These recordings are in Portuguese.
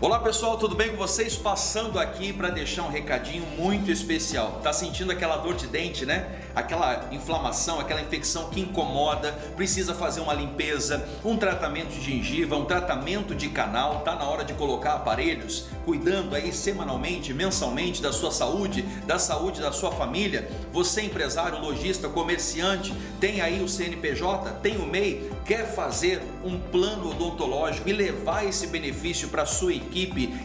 Olá pessoal, tudo bem com vocês? Passando aqui para deixar um recadinho muito especial. Tá sentindo aquela dor de dente, né? Aquela inflamação, aquela infecção que incomoda, precisa fazer uma limpeza, um tratamento de gengiva, um tratamento de canal. Tá na hora de colocar aparelhos, cuidando aí semanalmente, mensalmente da sua saúde da sua família. Você empresário, lojista, comerciante, tem aí o CNPJ, tem o MEI, quer fazer um plano odontológico e levar esse benefício para sua equipe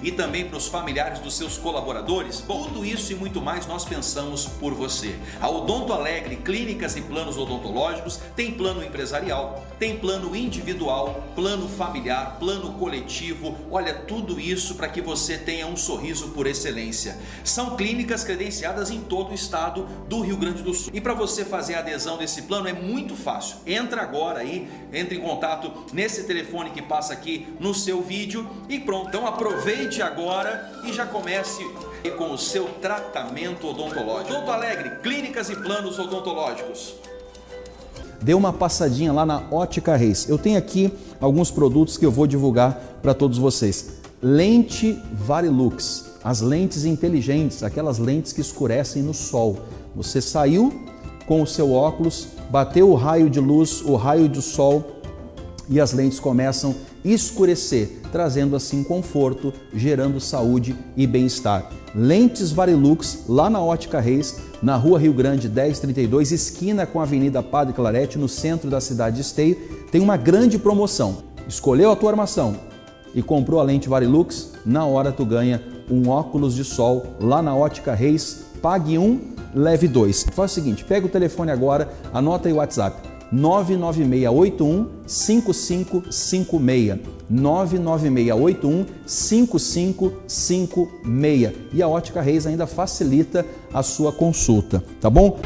e também para os familiares dos seus colaboradores? Bom, tudo isso e muito mais nós pensamos por você. A Odonto Alegre Clínicas e Planos Odontológicos tem plano empresarial, tem plano individual, plano familiar, plano coletivo. Olha, tudo isso para que você tenha um sorriso por excelência. São clínicas credenciadas em todo o estado do Rio Grande do Sul. E para você fazer a adesão desse plano é muito fácil. Entra agora aí, entre em contato nesse telefone que passa aqui no seu vídeo e pronto. Então aproveite agora e já comece com o seu tratamento odontológico. Odonto Alegre, Clínicas e Planos Odontológicos. Dê uma passadinha lá na Ótica Reis. Eu tenho aqui alguns produtos que eu vou divulgar para todos vocês. Lente Varilux, as lentes inteligentes, aquelas lentes que escurecem no sol. Você saiu com o seu óculos, bateu o raio de luz, o raio de sol e as lentes começam a escurecer, trazendo assim conforto, gerando saúde e bem-estar. Lentes Varilux, lá na Ótica Reis, na Rua Rio Grande 1032, esquina com a Avenida Padre Clarete, no centro da cidade de Esteio, tem uma grande promoção. Escolheu a tua armação e comprou a lente Varilux, na hora tu ganha um óculos de sol lá na Ótica Reis, pague um, leve dois. Faz o seguinte, pega o telefone agora, anota aí o WhatsApp, 99681-5556, 99681-5556. E a Ótica Reis ainda facilita a sua consulta, tá bom?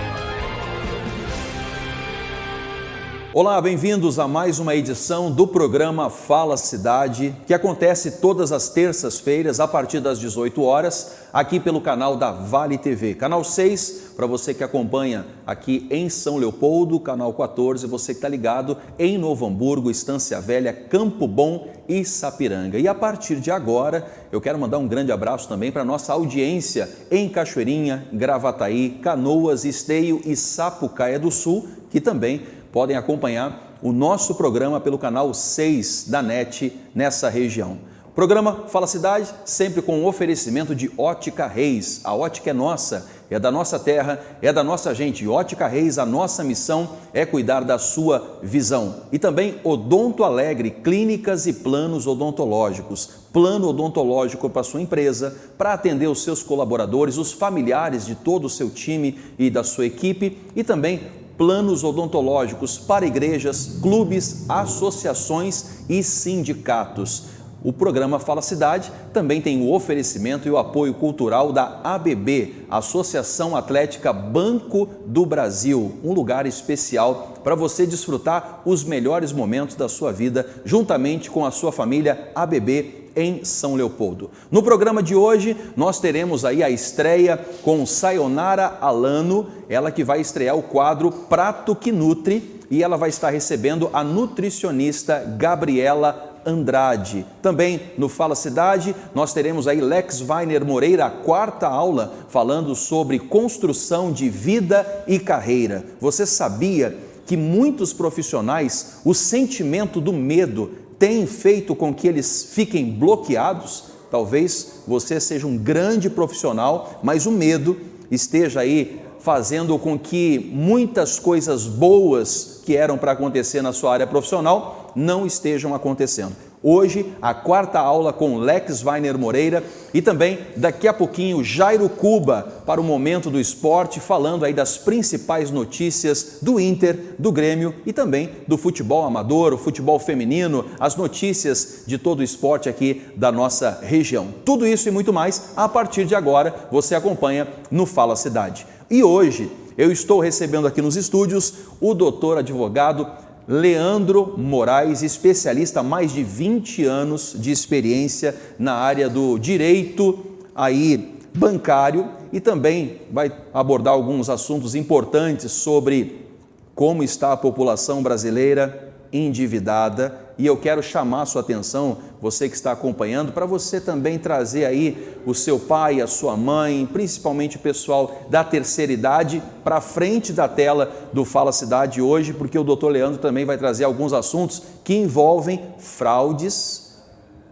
Olá, bem-vindos a mais uma edição do programa Fala Cidade, que acontece todas as terças-feiras a partir das 18 horas, aqui pelo canal da Vale TV. Canal 6, para você que acompanha aqui em São Leopoldo, canal 14, você que está ligado em Novo Hamburgo, Estância Velha, Campo Bom e Sapiranga. E a partir de agora, eu quero mandar um grande abraço também para a nossa audiência em Cachoeirinha, Gravataí, Canoas, Esteio e Sapucaia do Sul, que também podem acompanhar o nosso programa pelo canal 6 da NET nessa região. Programa Fala Cidade, sempre com o oferecimento de Ótica Reis. A ótica é nossa, é da nossa terra, é da nossa gente. Ótica Reis, a nossa missão é cuidar da sua visão. E também Odonto Alegre, Clínicas e Planos Odontológicos. Plano odontológico para sua empresa, para atender os seus colaboradores, os familiares de todo o seu time e da sua equipe e também planos odontológicos para igrejas, clubes, associações e sindicatos. O programa Fala Cidade também tem o oferecimento e o apoio cultural da ABB, Associação Atlética Banco do Brasil, um lugar especial para você desfrutar os melhores momentos da sua vida juntamente com a sua família ABB em São Leopoldo. No programa de hoje, nós teremos aí a estreia com Sayonara Alano, ela que vai estrear o quadro Prato que Nutre e ela vai estar recebendo a nutricionista Gabriela Andrade. Também no Fala Cidade, nós teremos aí Lex Weiner Moreira, a quarta aula, falando sobre construção de vida e carreira. Você sabia que muitos profissionais, o sentimento do medo tem feito com que eles fiquem bloqueados? Talvez você seja um grande profissional, mas o medo esteja aí fazendo com que muitas coisas boas que eram para acontecer na sua área profissional não estejam acontecendo. Hoje, a quarta aula com Lex Weiner Moreira e também, daqui a pouquinho, Jairo Cuba para o Momento do Esporte, falando aí das principais notícias do Inter, do Grêmio e também do futebol amador, o futebol feminino, as notícias de todo o esporte aqui da nossa região. Tudo isso e muito mais, a partir de agora, você acompanha no Fala Cidade. E hoje, eu estou recebendo aqui nos estúdios o doutor advogado Leandro Moraes, especialista há mais de 20 anos de experiência na área do direito aí bancário e também vai abordar alguns assuntos importantes sobre como está a população brasileira endividada e eu quero chamar a sua atenção, você que está acompanhando, para você também trazer aí o seu pai, a sua mãe, principalmente o pessoal da terceira idade, para frente da tela do Fala Cidade hoje, porque o Dr. Leandro também vai trazer alguns assuntos que envolvem fraudes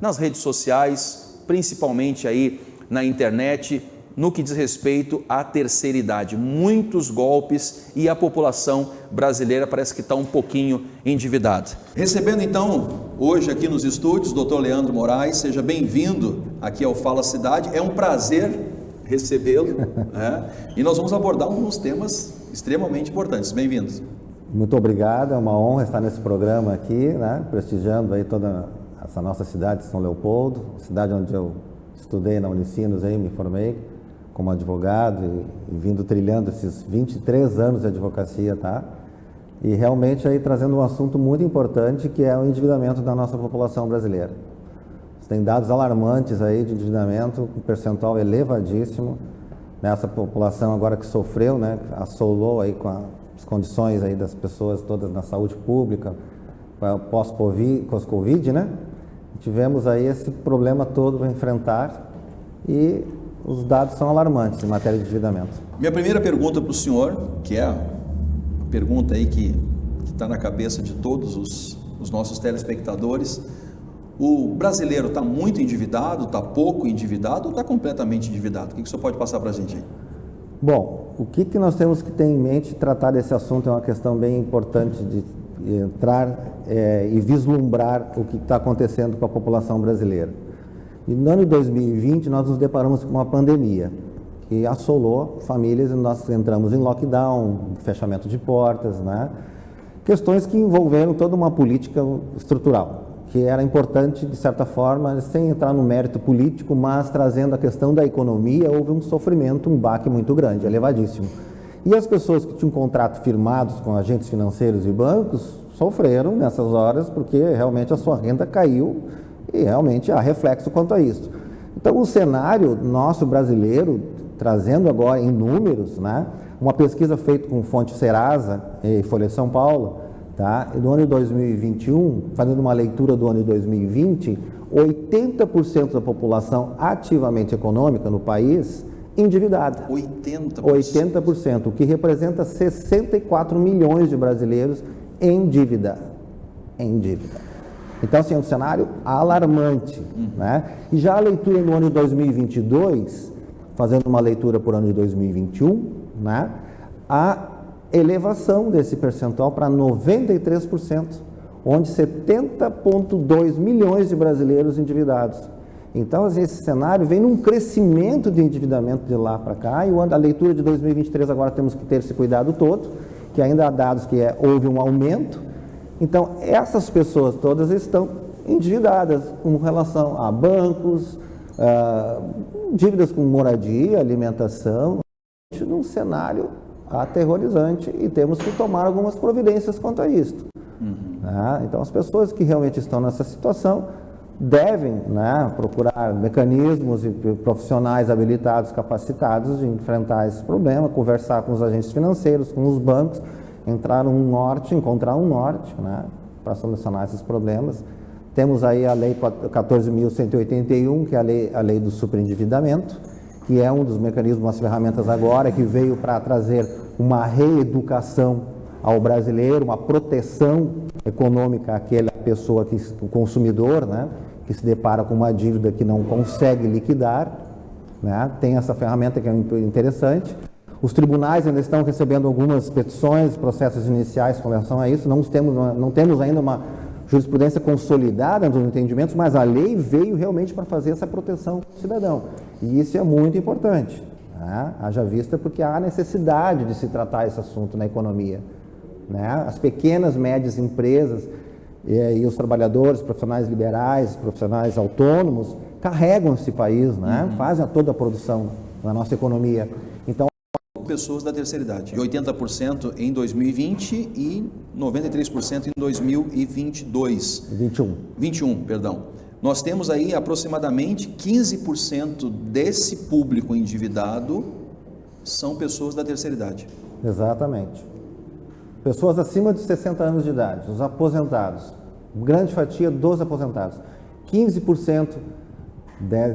nas redes sociais, principalmente aí na internet, no que diz respeito à terceira idade. Muitos golpes e a população brasileira parece que está um pouquinho endividada. Recebendo então, hoje aqui nos estúdios, Dr. Leandro Moraes, seja bem-vindo aqui ao Fala Cidade. É um prazer recebê-lo, né? E nós vamos abordar alguns temas extremamente importantes. Bem-vindos. Muito obrigado, é uma honra estar nesse programa aqui, né? Prestigiando aí toda essa nossa cidade de São Leopoldo, cidade onde eu estudei na Unicinos, aí me formei como advogado e vindo trilhando esses 23 anos de advocacia, tá? E realmente aí trazendo um assunto muito importante, que é o endividamento da nossa população brasileira. Tem dados alarmantes aí de endividamento, um percentual elevadíssimo nessa população agora que sofreu, né? Assolou aí com as condições aí das pessoas todas na saúde pública, pós-Covid, né? Tivemos aí esse problema todo para enfrentar e os dados são alarmantes em matéria de endividamento. Minha primeira pergunta para o senhor, que é a pergunta aí que está na cabeça de todos os nossos telespectadores: o brasileiro está muito endividado, está pouco endividado ou está completamente endividado? O que o senhor pode passar para a gente aí? Bom, o que nós temos que ter em mente, tratar desse assunto é uma questão bem importante de entrar e vislumbrar o que está acontecendo com a população brasileira. E no ano de 2020 nós nos deparamos com uma pandemia que assolou famílias e nós entramos em lockdown, fechamento de portas, né? Questões que envolveram toda uma política estrutural, que era importante de certa forma, sem entrar no mérito político, mas trazendo a questão da economia. Houve um sofrimento, um baque muito grande, elevadíssimo. E as pessoas que tinham contrato firmados com agentes financeiros e bancos sofreram nessas horas, porque realmente a sua renda caiu e realmente há reflexo quanto a isso. Então o cenário nosso brasileiro, trazendo agora em números, né, uma pesquisa feita com fonte Serasa e Folha de São Paulo, tá, do ano de 2021, fazendo uma leitura do ano de 2020, 80% da população ativamente econômica no país endividada. 80%? 80%, o que representa 64 milhões de brasileiros em dívida. Então, assim, é um cenário alarmante, né? E já a leitura no ano de 2022, fazendo uma leitura por ano de 2021, né? A elevação desse percentual para 93%, onde 70,2 milhões de brasileiros endividados. Então, assim, esse cenário vem num crescimento de endividamento de lá para cá, e a leitura de 2023 agora temos que ter esse cuidado todo, que ainda há dados que houve um aumento. Então, essas pessoas todas estão endividadas com relação a bancos, dívidas com moradia, alimentação, num cenário aterrorizante, e temos que tomar algumas providências quanto a isso. Então, as pessoas que realmente estão nessa situação devem, né, procurar mecanismos e profissionais habilitados, capacitados de enfrentar esse problema, conversar com os agentes financeiros, com os bancos, encontrar um norte, né, para solucionar esses problemas. Temos aí a Lei 14.181, que é a lei do superendividamento, que é um dos mecanismos, umas ferramentas agora, que veio para trazer uma reeducação ao brasileiro, uma proteção econômica àquela pessoa, o consumidor, né, que se depara com uma dívida que não consegue liquidar, né, tem essa ferramenta que é interessante. Os tribunais ainda estão recebendo algumas petições, processos iniciais com relação a isso. Não temos ainda uma jurisprudência consolidada nos entendimentos, mas a lei veio realmente para fazer essa proteção do cidadão. E isso é muito importante, né? Haja vista porque há necessidade de se tratar esse assunto na economia, né? As pequenas, médias empresas e os trabalhadores, profissionais liberais, profissionais autônomos, carregam esse país, né? Fazem toda a produção na nossa economia. Então, pessoas da terceira idade, de 80% em 2020 e 93% em 2022. 21, perdão. Nós temos aí aproximadamente 15% desse público endividado são pessoas da terceira idade. Exatamente. Pessoas acima de 60 anos de idade, os aposentados, grande fatia dos aposentados. 15%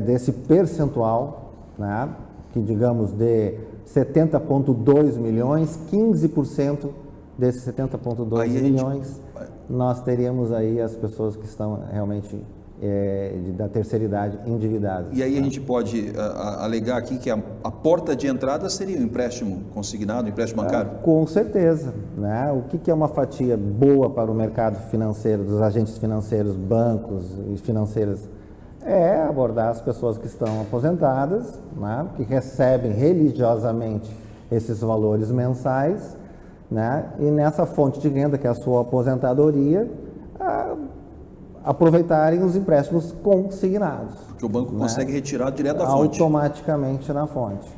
desse percentual, né, que digamos de 70,2 milhões, 15% desses 70,2 milhões, nós teríamos aí as pessoas que estão realmente da terceira idade endividadas. E aí a gente pode alegar aqui que a porta de entrada seria o empréstimo consignado, o empréstimo bancário? Com certeza, né? O que é uma fatia boa para o mercado financeiro, dos agentes financeiros, bancos e financeiras? É abordar as pessoas que estão aposentadas, né? Que recebem religiosamente esses valores mensais, né? E nessa fonte de renda, que é a sua aposentadoria, aproveitarem os empréstimos consignados. Porque o banco consegue retirar direto da fonte. Automaticamente na fonte.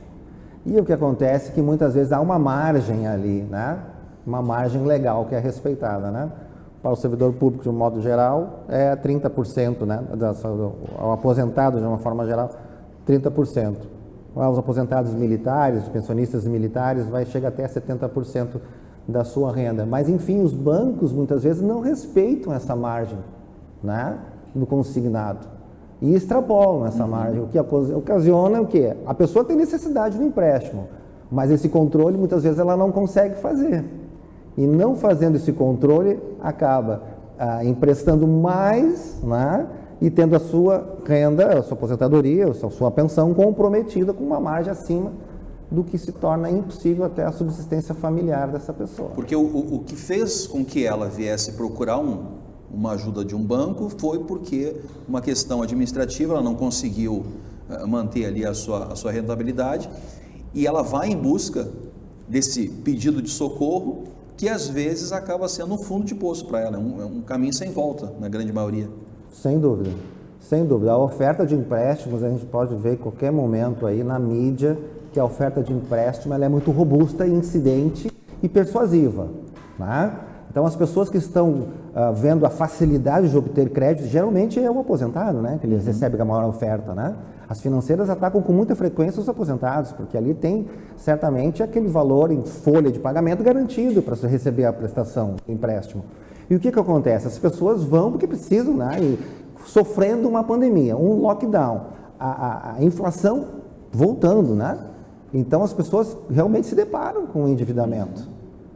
E o que acontece é que muitas vezes há uma margem ali, né? Uma margem legal que é respeitada, né? Para o servidor público, de um modo geral, é 30%, né? Ao aposentado, de uma forma geral, 30%. Aos aposentados militares, pensionistas militares, vai chegar até 70% da sua renda. Mas, enfim, os bancos, muitas vezes, não respeitam essa margem, né, no consignado e extrapolam essa margem, o que ocasiona o quê? A pessoa tem necessidade do empréstimo, mas esse controle muitas vezes ela não consegue fazer, e não fazendo esse controle acaba emprestando mais, né, e tendo a sua renda, a sua aposentadoria, a sua pensão comprometida com uma margem acima do que se torna impossível até a subsistência familiar dessa pessoa. Porque o que fez com que ela viesse procurar uma ajuda de um banco foi porque uma questão administrativa, ela não conseguiu manter ali a sua rentabilidade, e ela vai em busca desse pedido de socorro, que às vezes acaba sendo um fundo de poço para ela, é um caminho sem volta, na grande maioria. Sem dúvida, sem dúvida. A oferta de empréstimos, a gente pode ver em qualquer momento aí na mídia, que a oferta de empréstimo ela é muito robusta, incidente e persuasiva, né? Então, as pessoas que estão vendo a facilidade de obter crédito, geralmente é o aposentado, né? Que eles recebem a maior oferta, né? As financeiras atacam com muita frequência os aposentados, porque ali tem certamente aquele valor em folha de pagamento garantido para você receber a prestação do empréstimo. E o que acontece? As pessoas vão porque precisam, né? E sofrendo uma pandemia, um lockdown, a inflação voltando, né? Então, as pessoas realmente se deparam com o endividamento.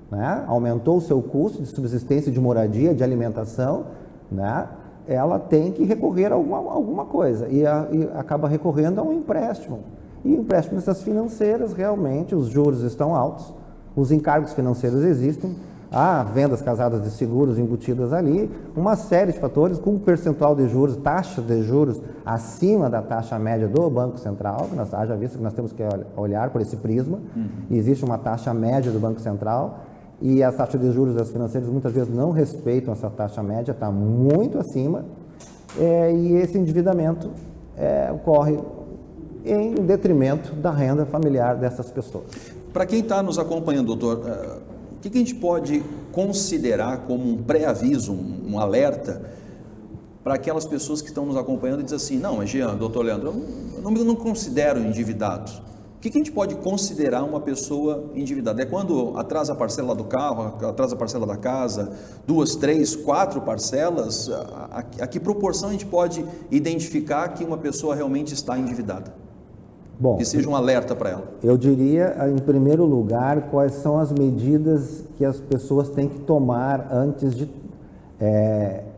Né? Aumentou o seu custo de subsistência, de moradia, de alimentação, né? Ela tem que recorrer a alguma coisa e acaba recorrendo a um empréstimo. E empréstimos dessas financeiras, realmente, os juros estão altos, os encargos financeiros existem, há vendas casadas de seguros embutidas ali, uma série de fatores com um percentual de juros, taxa de juros acima da taxa média do Banco Central, que haja visto que nós temos que olhar por esse prisma. Existe uma taxa média do Banco Central, e as taxas de juros das financeiras muitas vezes não respeitam essa taxa média, está muito acima, e esse endividamento ocorre em detrimento da renda familiar dessas pessoas. Para quem está nos acompanhando, doutor, o que a gente pode considerar como um pré-aviso, um alerta, para aquelas pessoas que estão nos acompanhando e dizem assim, não, mas Jean, doutor Leandro, eu não considero endividado. O que a gente pode considerar uma pessoa endividada? É quando atrasa a parcela do carro, atrasa a parcela da casa, 2, 3, 4 parcelas? A que proporção a gente pode identificar que uma pessoa realmente está endividada? Bom, que seja um alerta para ela. Eu diria, em primeiro lugar, quais são as medidas que as pessoas têm que tomar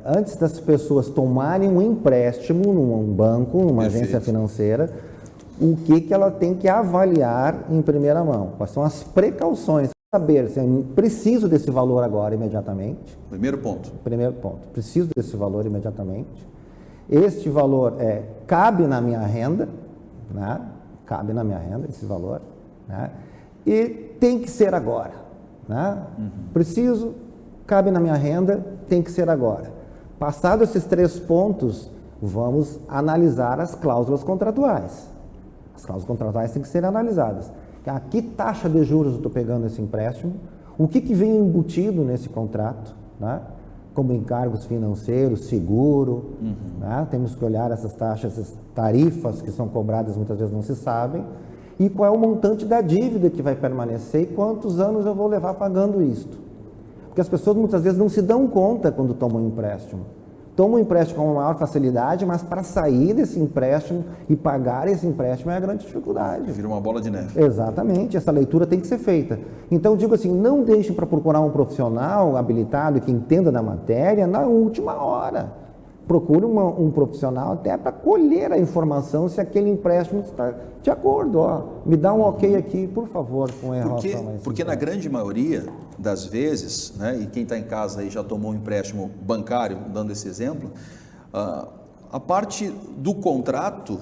antes das pessoas tomarem um empréstimo num banco, numa agência financeira. O que ela tem que avaliar em primeira mão? Quais são as precauções? Saber se eu preciso desse valor agora, imediatamente. Primeiro ponto. Preciso desse valor imediatamente. Este valor cabe na minha renda, né? Cabe na minha renda esse valor, né? E tem que ser agora, né? Preciso, cabe na minha renda, tem que ser agora. Passados esses 3 pontos, vamos analisar as cláusulas contratuais. As cláusulas contratuais têm que ser analisadas. A que taxa de juros eu estou pegando esse empréstimo? O que vem embutido nesse contrato, né? Como encargos financeiros, seguro, né? Temos que olhar essas taxas, essas tarifas que são cobradas, muitas vezes não se sabem, e qual é o montante da dívida que vai permanecer e quantos anos eu vou levar pagando isto. Porque as pessoas muitas vezes não se dão conta quando tomam um empréstimo. toma um empréstimo com maior facilidade, mas para sair desse empréstimo e pagar esse empréstimo é a grande dificuldade. Vira uma bola de neve. Exatamente, essa leitura tem que ser feita. Então, digo assim, não deixem para procurar um profissional habilitado que entenda da matéria na última hora. Procure um profissional até para colher a informação se aquele empréstimo está de acordo. Ó, me dá um ok aqui, por favor, com relação a isso. Porque na grande maioria das vezes, né, e quem está em casa aí já tomou um empréstimo bancário, dando esse exemplo, a parte do contrato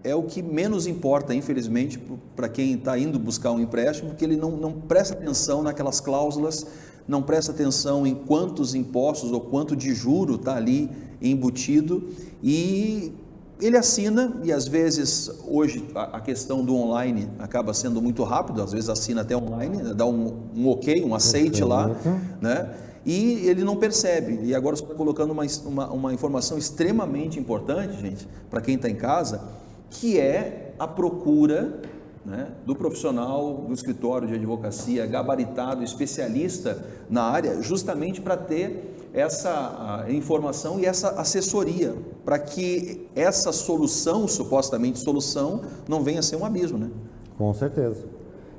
é o que menos importa, infelizmente, para quem está indo buscar um empréstimo, porque ele não presta atenção naquelas cláusulas, não presta atenção em quantos impostos ou quanto de juro está ali embutido, e ele assina, e às vezes hoje a questão do online acaba sendo muito rápido, às vezes assina até online, dá um ok, um aceite lá, né? E ele não percebe. E agora você está colocando uma informação extremamente importante, gente, para quem está em casa, que é a procura, né, do profissional do escritório de advocacia gabaritado, especialista na área, justamente para ter essa informação e essa assessoria, para que essa solução, supostamente solução, não venha a ser um abismo, né? Com certeza.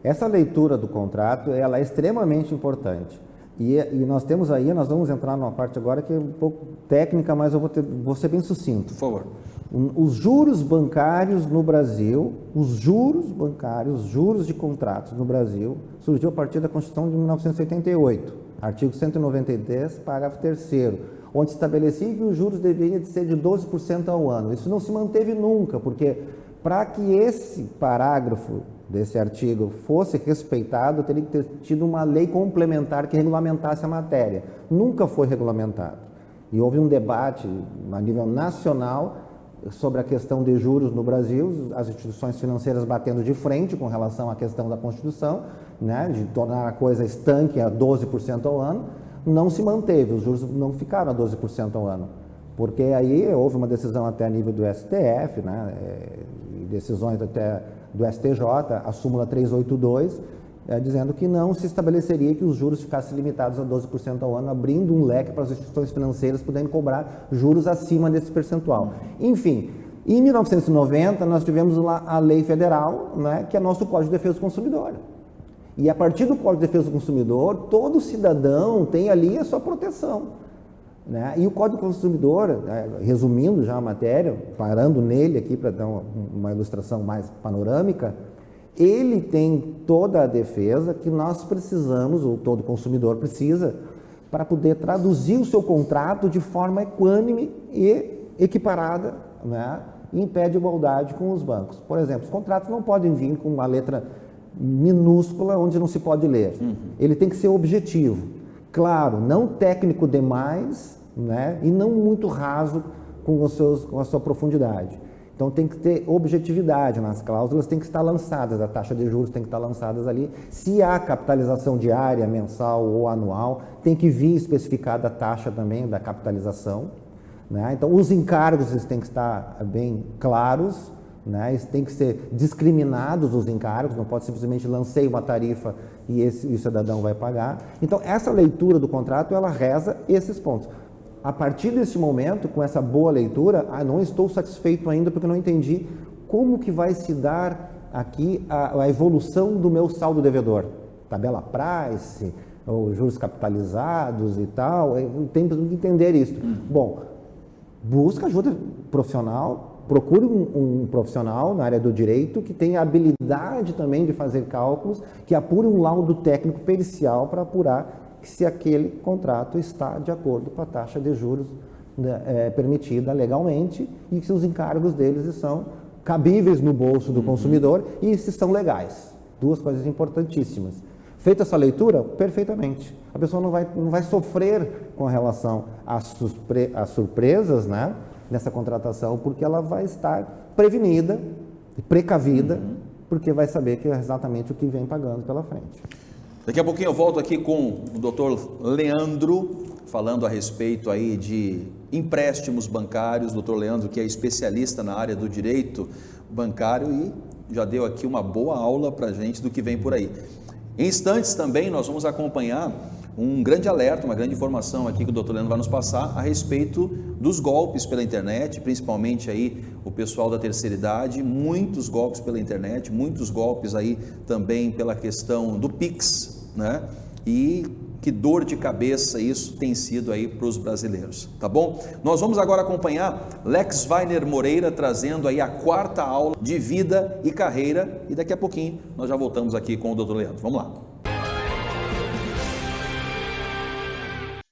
Essa leitura do contrato, ela é extremamente importante. E nós temos aí, nós vamos entrar numa parte agora que é um pouco técnica, mas eu vou ser bem sucinto. Por favor. Os juros bancários no Brasil, os juros bancários, os juros de contratos no Brasil, surgiu a partir da Constituição de 1988, artigo 193, parágrafo 3º, onde estabelecia que os juros deveriam ser de 12% ao ano. Isso não se manteve nunca, porque para que esse parágrafo desse artigo fosse respeitado, teria que ter tido uma lei complementar que regulamentasse a matéria. Nunca foi regulamentado. E houve um debate a nível nacional sobre a questão de juros no Brasil, as instituições financeiras batendo de frente com relação à questão da Constituição, né, de tornar a coisa estanque a 12% ao ano, não se manteve, os juros não ficaram a 12% ao ano, porque aí houve uma decisão até a nível do STF, né, decisões até do STJ, a súmula 382, dizendo que não se estabeleceria que os juros ficassem limitados a 12% ao ano, abrindo um leque para as instituições financeiras poderem cobrar juros acima desse percentual. Enfim, em 1990 nós tivemos lá a lei federal, né, que é nosso Código de Defesa do Consumidor. E a partir do Código de Defesa do Consumidor, todo cidadão tem ali a sua proteção, né? E o Código do Consumidor, resumindo já a matéria, parando nele aqui para dar uma ilustração mais panorâmica, ele tem toda a defesa que nós precisamos, ou todo consumidor precisa, para poder traduzir o seu contrato de forma equânime e equiparada, né, em pé de igualdade com os bancos. Por exemplo, os contratos não podem vir com uma letra minúscula onde não se pode ler. Ele tem que ser objetivo, claro, não técnico demais, né, e não muito raso com a sua profundidade. Então tem que ter objetividade nas cláusulas, tem que estar lançadas, a taxa de juros tem que estar lançadas ali. Se há capitalização diária, mensal ou anual, tem que vir especificada a taxa também da capitalização, né? Então os encargos eles têm que estar bem claros, né? Eles têm que ser discriminados os encargos, não pode simplesmente lancei uma tarifa e o cidadão vai pagar. Então essa leitura do contrato, ela reza esses pontos. A partir desse momento, com essa boa leitura, não estou satisfeito ainda porque não entendi como que vai se dar aqui a evolução do meu saldo devedor. Tabela price, ou juros capitalizados e tal, tem que entender isso. Bom, busca ajuda profissional, procure um profissional na área do direito que tenha habilidade também de fazer cálculos, que apure um laudo técnico pericial para apurar se aquele contrato está de acordo com a taxa de juros permitida legalmente e se os encargos deles são cabíveis no bolso do consumidor e se são legais. Duas coisas importantíssimas. Feita essa leitura, perfeitamente. A pessoa não vai sofrer com relação às surpresas, né, nessa contratação, porque ela vai estar prevenida e precavida, porque vai saber que é exatamente o que vem pagando pela frente. Daqui a pouquinho eu volto aqui com o Dr. Leandro, falando a respeito aí de empréstimos bancários. Dr. Leandro, que é especialista na área do direito bancário e já deu aqui uma boa aula para a gente do que vem por aí. Em instantes também nós vamos acompanhar um grande alerta, uma grande informação aqui que o Dr. Leandro vai nos passar a respeito dos golpes pela internet, principalmente aí o pessoal da terceira idade, muitos golpes pela internet, muitos golpes aí também pela questão do Pix, né? E que dor de cabeça isso tem sido aí para os brasileiros, tá bom? Nós vamos agora acompanhar Lex Weiner Moreira trazendo aí a quarta aula de vida e carreira, e daqui a pouquinho nós já voltamos aqui com o Dr. Leandro. Vamos lá.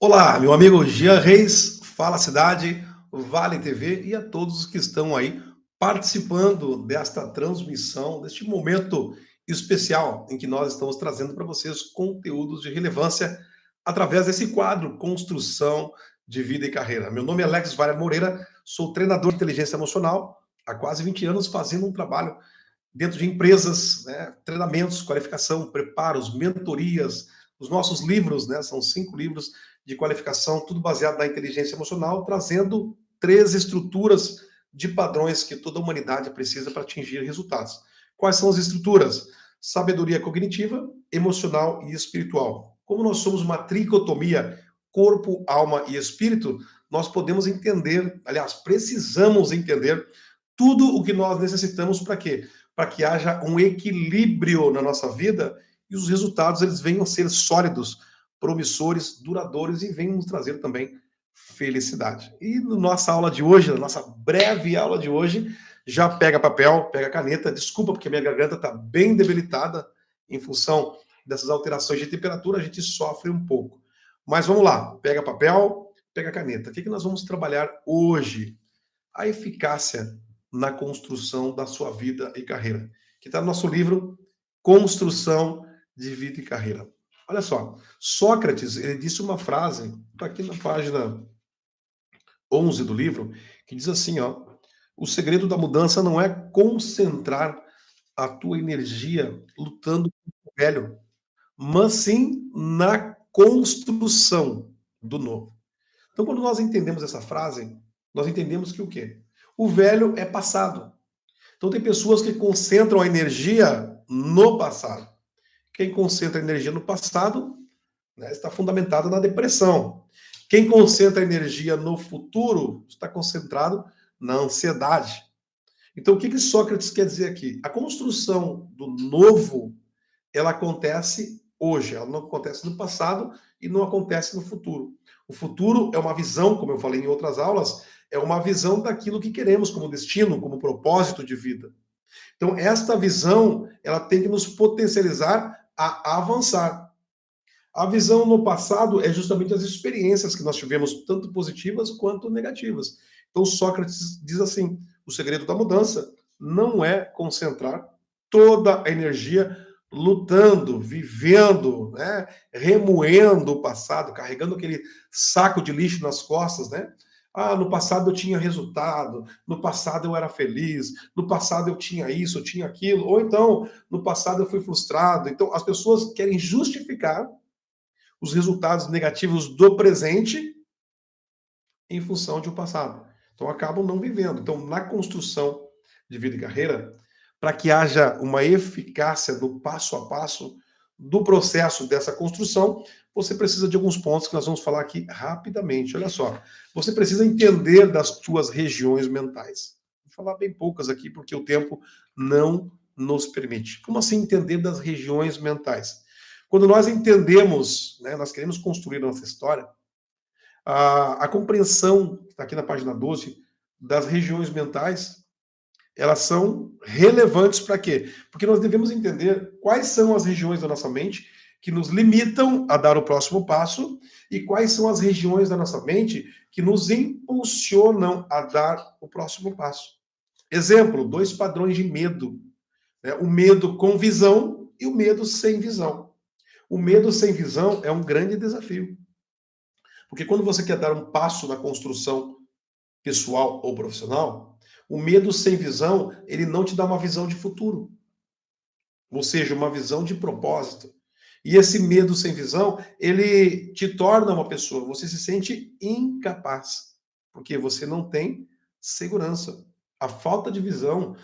Olá, meu amigo Jean Reis, Fala Cidade, Vale TV e a todos que estão aí participando desta transmissão, deste momento especial em que nós estamos trazendo para vocês conteúdos de relevância através desse quadro Construção de Vida e Carreira. Meu nome é Lex Weiner Moreira, sou treinador de inteligência emocional há quase 20 anos, fazendo um trabalho dentro de empresas, né, treinamentos, qualificação, preparos, mentorias, os nossos livros, né, são 5 livros de qualificação, tudo baseado na inteligência emocional, trazendo 3 estruturas de padrões que toda a humanidade precisa para atingir resultados. Quais são as estruturas? Sabedoria cognitiva, emocional e espiritual. Como nós somos uma tricotomia, corpo, alma e espírito, nós podemos entender, aliás, precisamos entender tudo o que nós necessitamos para quê? Para que haja um equilíbrio na nossa vida e os resultados eles venham a ser sólidos, promissores, duradouros e venham nos trazer também felicidade. E na nossa aula de hoje, na nossa breve aula de hoje, já pega papel, pega caneta, desculpa porque minha garganta está bem debilitada em função dessas alterações de temperatura, a gente sofre um pouco. Mas vamos lá, pega papel, pega caneta. O que nós vamos trabalhar hoje? A eficácia na construção da sua vida e carreira, que está no nosso livro Construção de Vida e Carreira. Olha só, Sócrates, ele disse uma frase, está aqui na página 11 do livro, que diz assim, ó, o segredo da mudança não é concentrar a tua energia lutando com o velho, mas sim na construção do novo. Então, quando nós entendemos essa frase, nós entendemos que o quê? O velho é passado. Então, tem pessoas que concentram a energia no passado. Quem concentra a energia no passado, né, está fundamentado na depressão. Quem concentra a energia no futuro está concentrado na ansiedade. Então, o que Sócrates quer dizer aqui? A construção do novo, ela acontece hoje, ela não acontece no passado e não acontece no futuro. O futuro é uma visão, como eu falei em outras aulas, é uma visão daquilo que queremos como destino, como propósito de vida. Então, esta visão, ela tem que nos potencializar a avançar. A visão no passado é justamente as experiências que nós tivemos, tanto positivas quanto negativas. Então, Sócrates diz assim, o segredo da mudança não é concentrar toda a energia lutando, vivendo, né, remoendo o passado, carregando aquele saco de lixo nas costas, né? Ah, no passado eu tinha resultado, no passado eu era feliz, no passado eu tinha isso, eu tinha aquilo, ou então, no passado eu fui frustrado. Então, as pessoas querem justificar os resultados negativos do presente em função de um passado. Então, acabam não vivendo. Então, na construção de vida e carreira, para que haja uma eficácia do passo a passo do processo dessa construção, você precisa de alguns pontos que nós vamos falar aqui rapidamente. Olha só, você precisa entender das suas regiões mentais. Vou falar bem poucas aqui porque o tempo não nos permite. Como assim entender das regiões mentais? Quando nós entendemos, né, nós queremos construir a nossa história, a compreensão, que está aqui na página 12, das regiões mentais, elas são relevantes para quê? Porque nós devemos entender quais são as regiões da nossa mente que nos limitam a dar o próximo passo e quais são as regiões da nossa mente que nos impulsionam a dar o próximo passo. Exemplo, 2 padrões de medo, né? O medo com visão e o medo sem visão. O medo sem visão é um grande desafio. Porque quando você quer dar um passo na construção pessoal ou profissional, o medo sem visão, ele não te dá uma visão de futuro. Ou seja, uma visão de propósito. E esse medo sem visão, ele te torna uma pessoa, você se sente incapaz, porque você não tem segurança. A falta de visão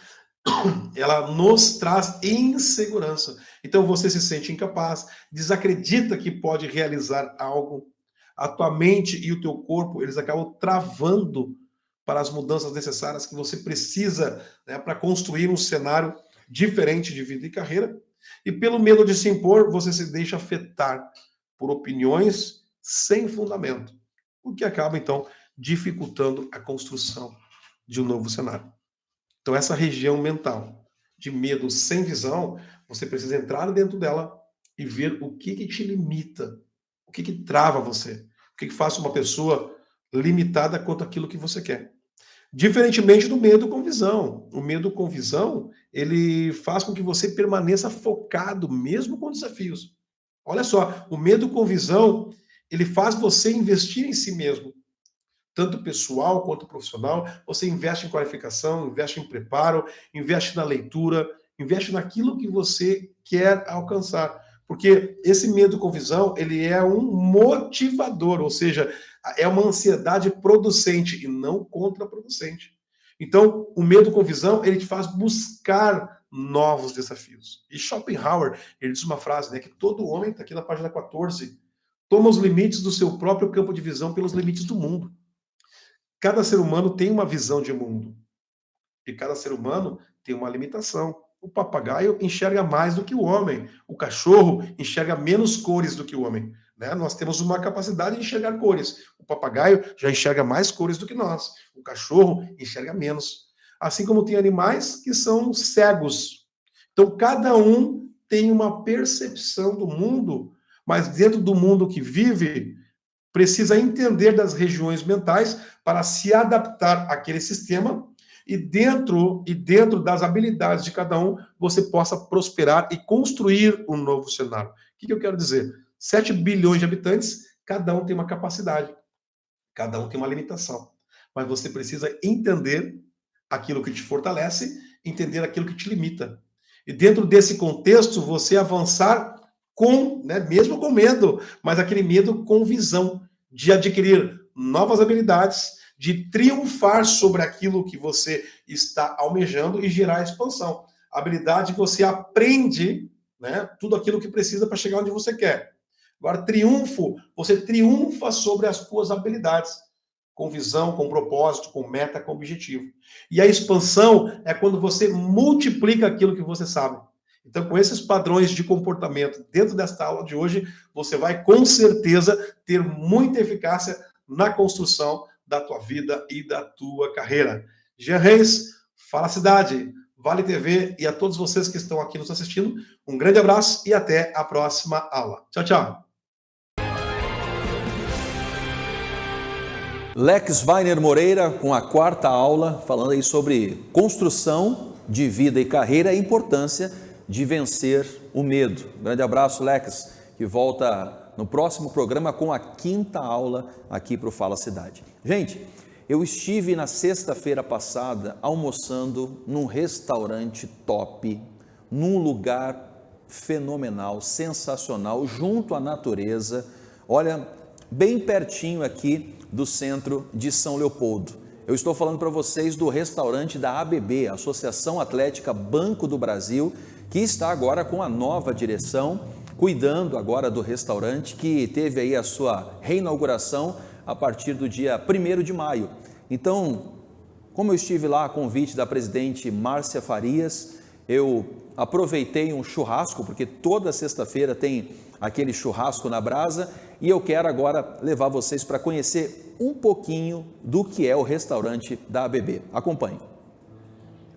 ela nos traz insegurança. Então você se sente incapaz, desacredita que pode realizar algo. A tua mente e o teu corpo, eles acabam travando para as mudanças necessárias que você precisa, né, para construir um cenário diferente de vida e carreira. E pelo medo de se impor, você se deixa afetar por opiniões sem fundamento, o que acaba, então, dificultando a construção de um novo cenário. Então, essa região mental de medo sem visão, você precisa entrar dentro dela e ver o que te limita, o que trava você, o que faz uma pessoa limitada quanto àquilo que você quer. Diferentemente do medo com visão. O medo com visão, ele faz com que você permaneça focado, mesmo com desafios. Olha só, o medo com visão, ele faz você investir em si mesmo. Tanto pessoal quanto profissional, você investe em qualificação, investe em preparo, investe na leitura, investe naquilo que você quer alcançar. Porque esse medo com visão, ele é um motivador, ou seja, é uma ansiedade producente e não contraproducente. Então, o medo com visão, ele te faz buscar novos desafios. E Schopenhauer, ele diz uma frase, né, que todo homem, está aqui na página 14, toma os limites do seu próprio campo de visão pelos limites do mundo. Cada ser humano tem uma visão de mundo. E cada ser humano tem uma limitação. O papagaio enxerga mais do que o homem. O cachorro enxerga menos cores do que o homem. Né? Nós temos uma capacidade de enxergar cores. O papagaio já enxerga mais cores do que nós. O cachorro enxerga menos. Assim como tem animais que são cegos. Então, cada um tem uma percepção do mundo, mas dentro do mundo que vive, precisa entender das regiões mentais para se adaptar àquele sistema e dentro das habilidades de cada um, você possa prosperar e construir um novo cenário. O que eu quero dizer? 7 bilhões de habitantes, cada um tem uma capacidade, cada um tem uma limitação. Mas você precisa entender aquilo que te fortalece, entender aquilo que te limita. E dentro desse contexto, você avançar com, né, mesmo com medo, mas aquele medo com visão, de adquirir novas habilidades, de triunfar sobre aquilo que você está almejando e gerar expansão. A habilidade que você aprende, né, tudo aquilo que precisa para chegar onde você quer. Agora, triunfo, você triunfa sobre as suas habilidades, com visão, com propósito, com meta, com objetivo. E a expansão é quando você multiplica aquilo que você sabe. Então, com esses padrões de comportamento dentro desta aula de hoje, você vai com certeza ter muita eficácia na construção da tua vida e da tua carreira. Jean Reis, Fala Cidade, Vale TV e a todos vocês que estão aqui nos assistindo, um grande abraço e até a próxima aula. Tchau, tchau. Lex Weiner Moreira com a 4ª aula, falando aí sobre construção de vida e carreira e a importância de vencer o medo. Grande abraço, Lex, que volta no próximo programa com a 5ª aula aqui para o Fala Cidade. Gente, eu estive na sexta-feira passada almoçando num restaurante top, num lugar fenomenal, sensacional, junto à natureza, olha, bem pertinho aqui do centro de São Leopoldo. Eu estou falando para vocês do restaurante da ABB, Associação Atlética Banco do Brasil, que está agora com a nova direção, cuidando agora do restaurante, que teve aí a sua reinauguração a partir do dia 1º de maio. Então, como eu estive lá a convite da presidente Márcia Farias, eu aproveitei um churrasco, porque toda sexta-feira tem aquele churrasco na brasa, e eu quero agora levar vocês para conhecer um pouquinho do que é o restaurante da ABB. Acompanhe.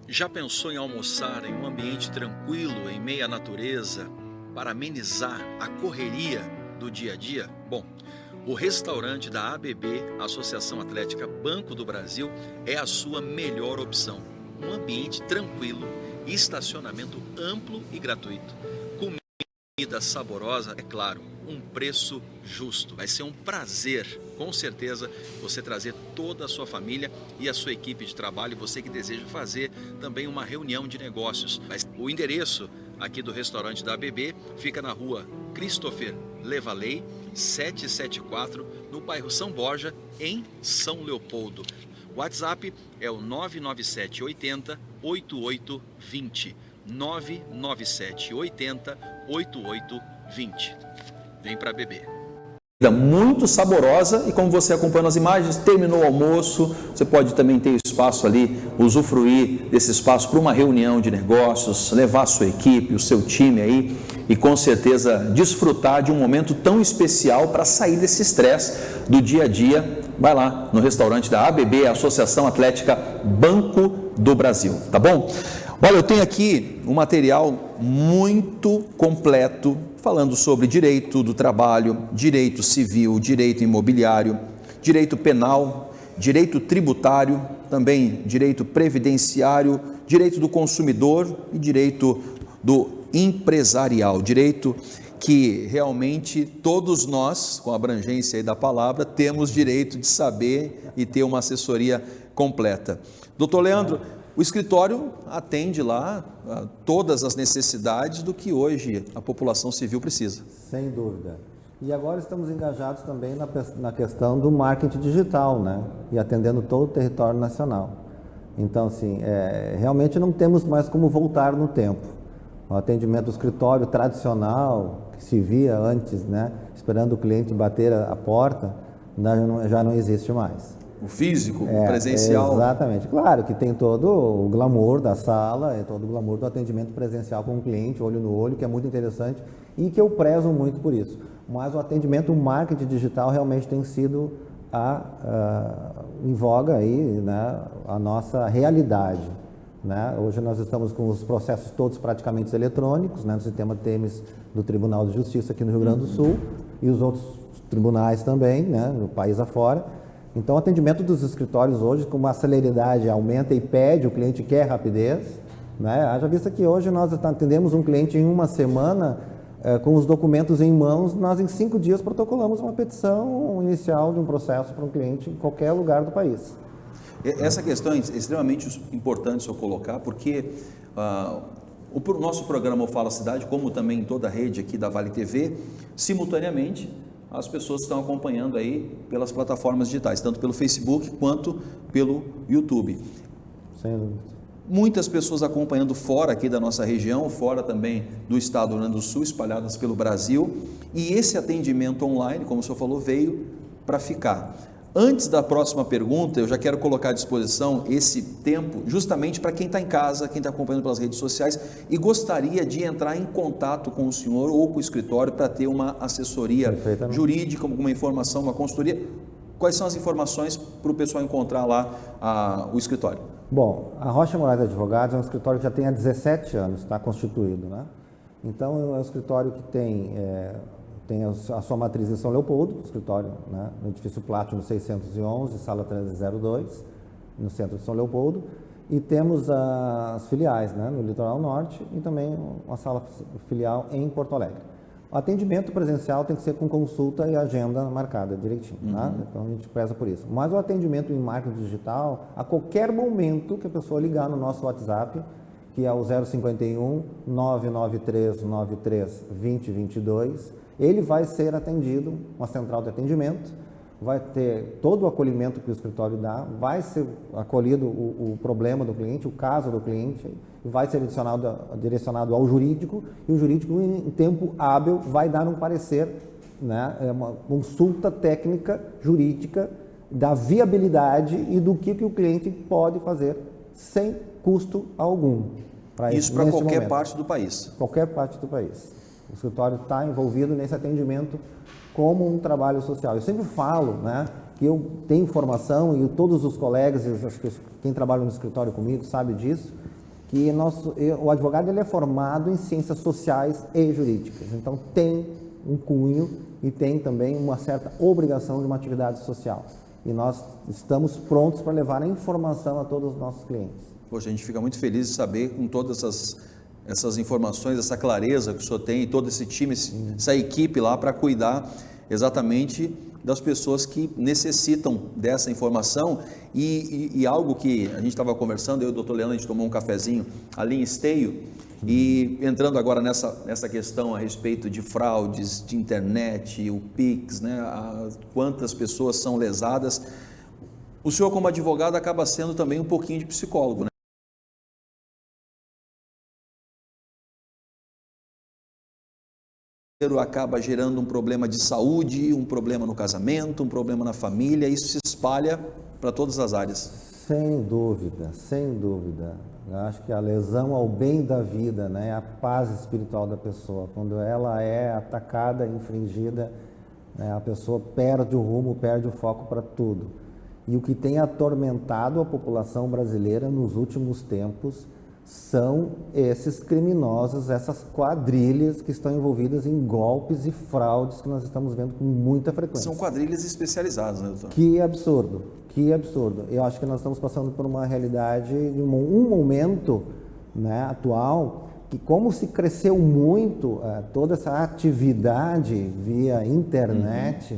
Já pensou em almoçar em um ambiente tranquilo, em meio à natureza, para amenizar a correria do dia a dia? Bom, o restaurante da ABB, Associação Atlética Banco do Brasil, é a sua melhor opção. Um ambiente tranquilo, estacionamento amplo e gratuito. Comida saborosa, é claro, um preço justo. Vai ser um prazer, com certeza, você trazer toda a sua família e a sua equipe de trabalho, você que deseja fazer também uma reunião de negócios. O endereço aqui do restaurante da ABB fica na rua Christopher Levalei, 774, no bairro São Borja, em São Leopoldo. WhatsApp é o 997 80 8820. 997 80 8820. Vem para beber. Muito saborosa, e como você acompanha nas imagens, terminou o almoço, você pode também ter espaço ali, usufruir desse espaço para uma reunião de negócios, levar a sua equipe, o seu time aí e com certeza desfrutar de um momento tão especial para sair desse estresse do dia a dia. Vai lá no restaurante da ABB, Associação Atlética Banco do Brasil, tá bom? Olha, eu tenho aqui um material muito completo falando sobre direito do trabalho, direito civil, direito imobiliário, direito penal, direito tributário, também direito previdenciário, direito do consumidor e direito do empresarial, direito que realmente todos nós, com a abrangência aí da palavra, temos direito de saber e ter uma assessoria completa. Doutor Leandro, o escritório atende lá a todas as necessidades do que hoje a população civil precisa. Sem dúvida. E agora estamos engajados também na questão do marketing digital, né? E atendendo todo o território nacional. Então, assim, realmente não temos mais como voltar no tempo. O atendimento do escritório tradicional, que se via antes, né? Esperando o cliente bater a porta, já não existe mais. O físico, o presencial. Exatamente. Claro que tem todo o glamour da sala, todo o glamour do atendimento presencial com o cliente, olho no olho, que é muito interessante e que eu prezo muito por isso. Mas o atendimento, o marketing digital realmente tem sido em voga aí, né, a nossa realidade. Né? Hoje nós estamos com os processos todos praticamente eletrônicos, né, no sistema TEMES do Tribunal de Justiça aqui no Rio Grande do Sul e os outros tribunais também, né, no país afora. Então, o atendimento dos escritórios hoje, com uma celeridade aumenta e pede, o cliente quer rapidez, né? Haja vista que hoje nós atendemos um cliente em uma semana, com os documentos em mãos, nós em 5 dias protocolamos uma petição inicial de um processo para um cliente em qualquer lugar do país. Essa questão é extremamente importante o senhor colocar, porque o nosso programa O Fala Cidade, como também toda a rede aqui da Vale TV, simultaneamente, as pessoas estão acompanhando aí pelas plataformas digitais, tanto pelo Facebook quanto pelo YouTube. Sem dúvida. Muitas pessoas acompanhando fora aqui da nossa região, fora também do estado do Rio Grande do Sul, espalhadas pelo Brasil, e esse atendimento online, como o senhor falou, veio para ficar. Antes da próxima pergunta, eu já quero colocar à disposição esse tempo justamente para quem está em casa, quem está acompanhando pelas redes sociais e gostaria de entrar em contato com o senhor ou com o escritório para ter uma assessoria jurídica, alguma informação, uma consultoria. Quais são as informações para o pessoal encontrar lá o escritório? Bom, a Rocha Moraes Advogados é um escritório que já tem há 17 anos, está constituído, né? Então, é um escritório que tem a sua matriz em São Leopoldo, escritório, né, no edifício Plátino 611, sala 1302, no centro de São Leopoldo, e temos as filiais, né, no Litoral Norte e também uma sala filial em Porto Alegre. O atendimento presencial tem que ser com consulta e agenda marcada direitinho, tá? Então a gente preza por isso. Mas o atendimento em marketing digital, a qualquer momento que a pessoa ligar no nosso WhatsApp, que é o 051 993 93 2022, ele vai ser atendido, uma central de atendimento, vai ter todo o acolhimento que o escritório dá, vai ser acolhido o problema do cliente, o caso do cliente, vai ser direcionado ao jurídico, e o jurídico, em tempo hábil, vai dar um parecer, né, uma consulta técnica jurídica da viabilidade e do que o cliente pode fazer sem custo algum. Isso para qualquer parte do país. Qualquer parte do país. O escritório está envolvido nesse atendimento como um trabalho social. Eu sempre falo, né, que eu tenho informação e todos os colegas, quem trabalha no escritório comigo sabe disso, que o advogado ele é formado em ciências sociais e jurídicas. Então tem um cunho e tem também uma certa obrigação de uma atividade social. E nós estamos prontos para levar a informação a todos os nossos clientes. Poxa, a gente fica muito feliz de saber com todas essas informações, essa clareza que o senhor tem, todo esse time, essa equipe lá para cuidar exatamente das pessoas que necessitam dessa informação e algo que a gente estava conversando, eu e o doutor Leandro, a gente tomou um cafezinho ali em Esteio e entrando agora nessa questão a respeito de fraudes, de internet, o Pix, né, quantas pessoas são lesadas. O senhor, como advogado, acaba sendo também um pouquinho de psicólogo, né? Acaba gerando um problema de saúde, um problema no casamento, um problema na família, isso se espalha para todas as áreas. Sem dúvida, sem dúvida. Eu acho que a lesão ao bem da vida, né, é a paz espiritual da pessoa. Quando ela é atacada, infringida, né, a pessoa perde o rumo, perde o foco para tudo. E o que tem atormentado a população brasileira nos últimos tempos são esses criminosos, essas quadrilhas que estão envolvidas em golpes e fraudes que nós estamos vendo com muita frequência. São quadrilhas especializadas, né, doutor? Que absurdo, que absurdo. Eu acho que nós estamos passando por uma realidade, um momento, né, atual, que como se cresceu muito toda essa atividade via internet,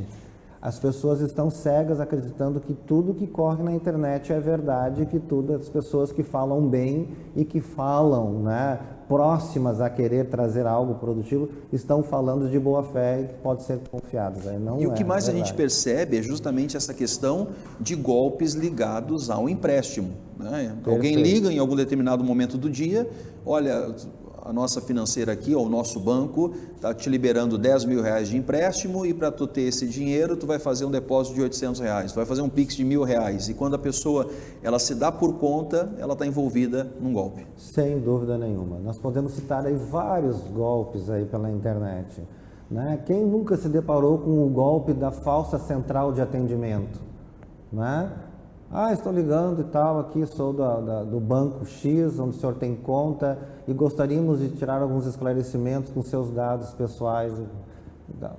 as pessoas estão cegas acreditando que tudo que corre na internet é verdade, que todas as pessoas que falam bem e que falam, né, próximas a querer trazer algo produtivo, estão falando de boa fé e que pode ser confiadas. E o que mais a gente percebe é justamente essa questão de golpes ligados ao empréstimo, né? Alguém liga em algum determinado momento do dia, olha, a nossa financeira aqui, ou o nosso banco, está te liberando 10 mil reais de empréstimo e para tu ter esse dinheiro, tu vai fazer um depósito de 800 reais, tu vai fazer um Pix de R$1.000. E quando a pessoa ela se dá por conta, ela está envolvida num golpe. Sem dúvida nenhuma. Nós podemos citar aí vários golpes aí pela internet, né? Quem nunca se deparou com o golpe da falsa central de atendimento, né? Ah, estou ligando e tal, aqui sou do banco X, onde o senhor tem conta e gostaríamos de tirar alguns esclarecimentos com seus dados pessoais.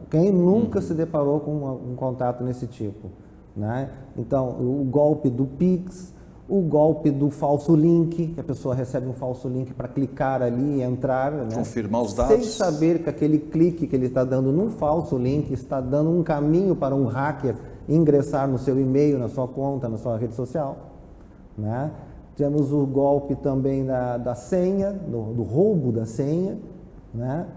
Quem nunca se deparou com um contato nesse tipo, né? Então, o golpe do Pix, o golpe do falso link, que a pessoa recebe um falso link para clicar ali e entrar, né? Confirmar os dados. Sem saber que aquele clique que ele está dando num falso link está dando um caminho para um hacker ingressar no seu e-mail, na sua conta, na sua rede social, né? Temos o golpe também da senha, do roubo da senha, né?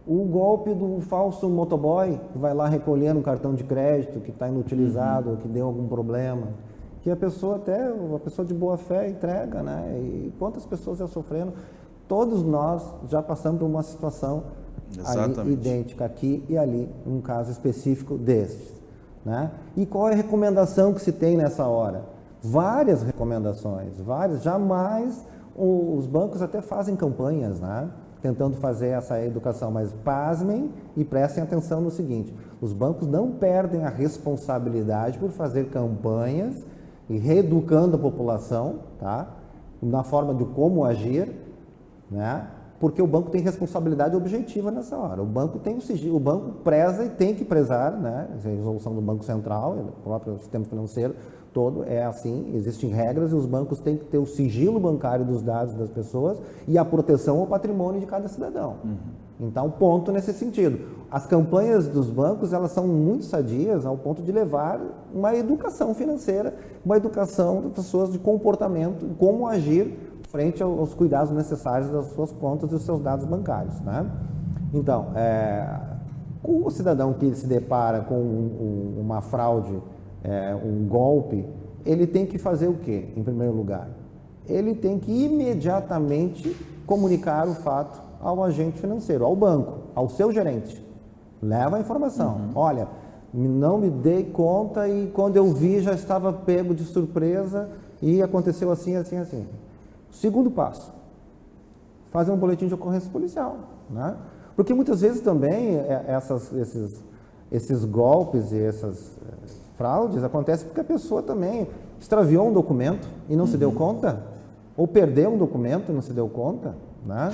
O golpe do falso motoboy, que vai lá recolher um cartão de crédito que está inutilizado, ou que deu algum problema, que a pessoa de boa fé entrega, né? E quantas pessoas já sofreram? Todos nós já passamos por uma situação ali, idêntica aqui e ali, um caso específico desses, né? E qual é a recomendação que se tem nessa hora? Várias recomendações, várias. Jamais os bancos até fazem campanhas, né? Tentando fazer essa educação, mas pasmem e prestem atenção no seguinte: os bancos não perdem a responsabilidade por fazer campanhas e reeducando a população, tá? Na forma de como agir, né? Porque o banco tem responsabilidade objetiva nessa hora. O banco tem o sigilo, o banco preza e tem que prezar, né? A resolução do Banco Central, o próprio sistema financeiro todo é assim, existem regras e os bancos têm que ter o sigilo bancário dos dados das pessoas e a proteção ao patrimônio de cada cidadão. Então, ponto nesse sentido. As campanhas dos bancos, elas são muito sadias ao ponto de levar uma educação financeira, uma educação das pessoas de comportamento, como agir frente aos cuidados necessários das suas contas e dos seus dados bancários, né? Então, o cidadão que se depara com uma fraude, um golpe, ele tem que fazer o quê, em primeiro lugar? Ele tem que imediatamente comunicar o fato ao agente financeiro, ao banco, ao seu gerente. Leva a informação. Olha, não me dei conta e quando eu vi já estava pego de surpresa e aconteceu assim, assim, assim. Segundo passo, fazer um boletim de ocorrência policial, né? Porque muitas vezes também esses golpes e essas fraudes acontecem porque a pessoa também extraviou um documento e não se deu conta, ou perdeu um documento e não se deu conta, né?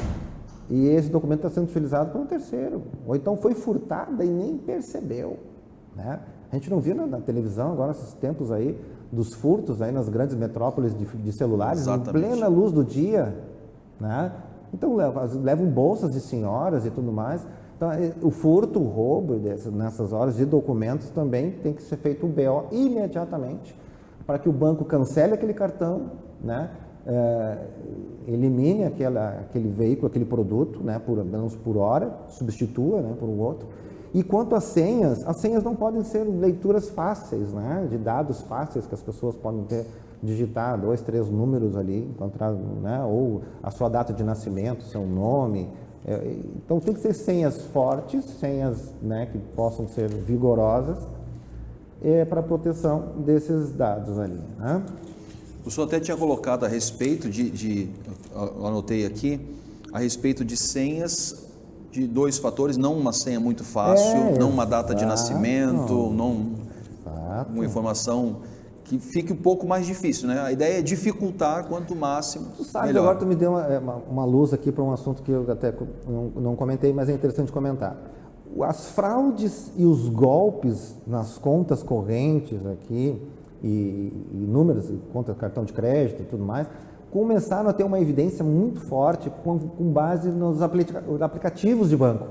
E esse documento está sendo utilizado por um terceiro, ou então foi furtada e nem percebeu, né? A gente não viu na televisão agora, esses tempos aí, dos furtos aí nas grandes metrópoles de celulares, em plena luz do dia, né? Então levam bolsas de senhoras e tudo mais. Então, o furto, o roubo nessas horas de documentos também tem que ser feito um BO imediatamente para que o banco cancele aquele cartão, né? Elimine aquele veículo, aquele produto, né? Menos por hora, substitua, né? Por um outro. E quanto às senhas não podem ser leituras fáceis, né? De dados fáceis que as pessoas podem digitar 2, 3 números ali, encontrar, né? Ou a sua data de nascimento, seu nome. Então tem que ser senhas fortes, senhas, né, que possam ser vigorosas para a proteção desses dados ali, né? O senhor até tinha colocado a respeito eu anotei aqui, a respeito de senhas de 2 fatores, não uma senha muito fácil, não uma data de nascimento, não uma informação que fique um pouco mais difícil, né? A ideia é dificultar quanto máximo, tu sabe, melhor. Agora tu me deu uma luz aqui para um assunto que eu até não comentei, mas é interessante comentar. As fraudes e os golpes nas contas correntes aqui, e números, conta cartão de crédito e tudo mais, começaram a ter uma evidência muito forte com base nos aplicativos de banco.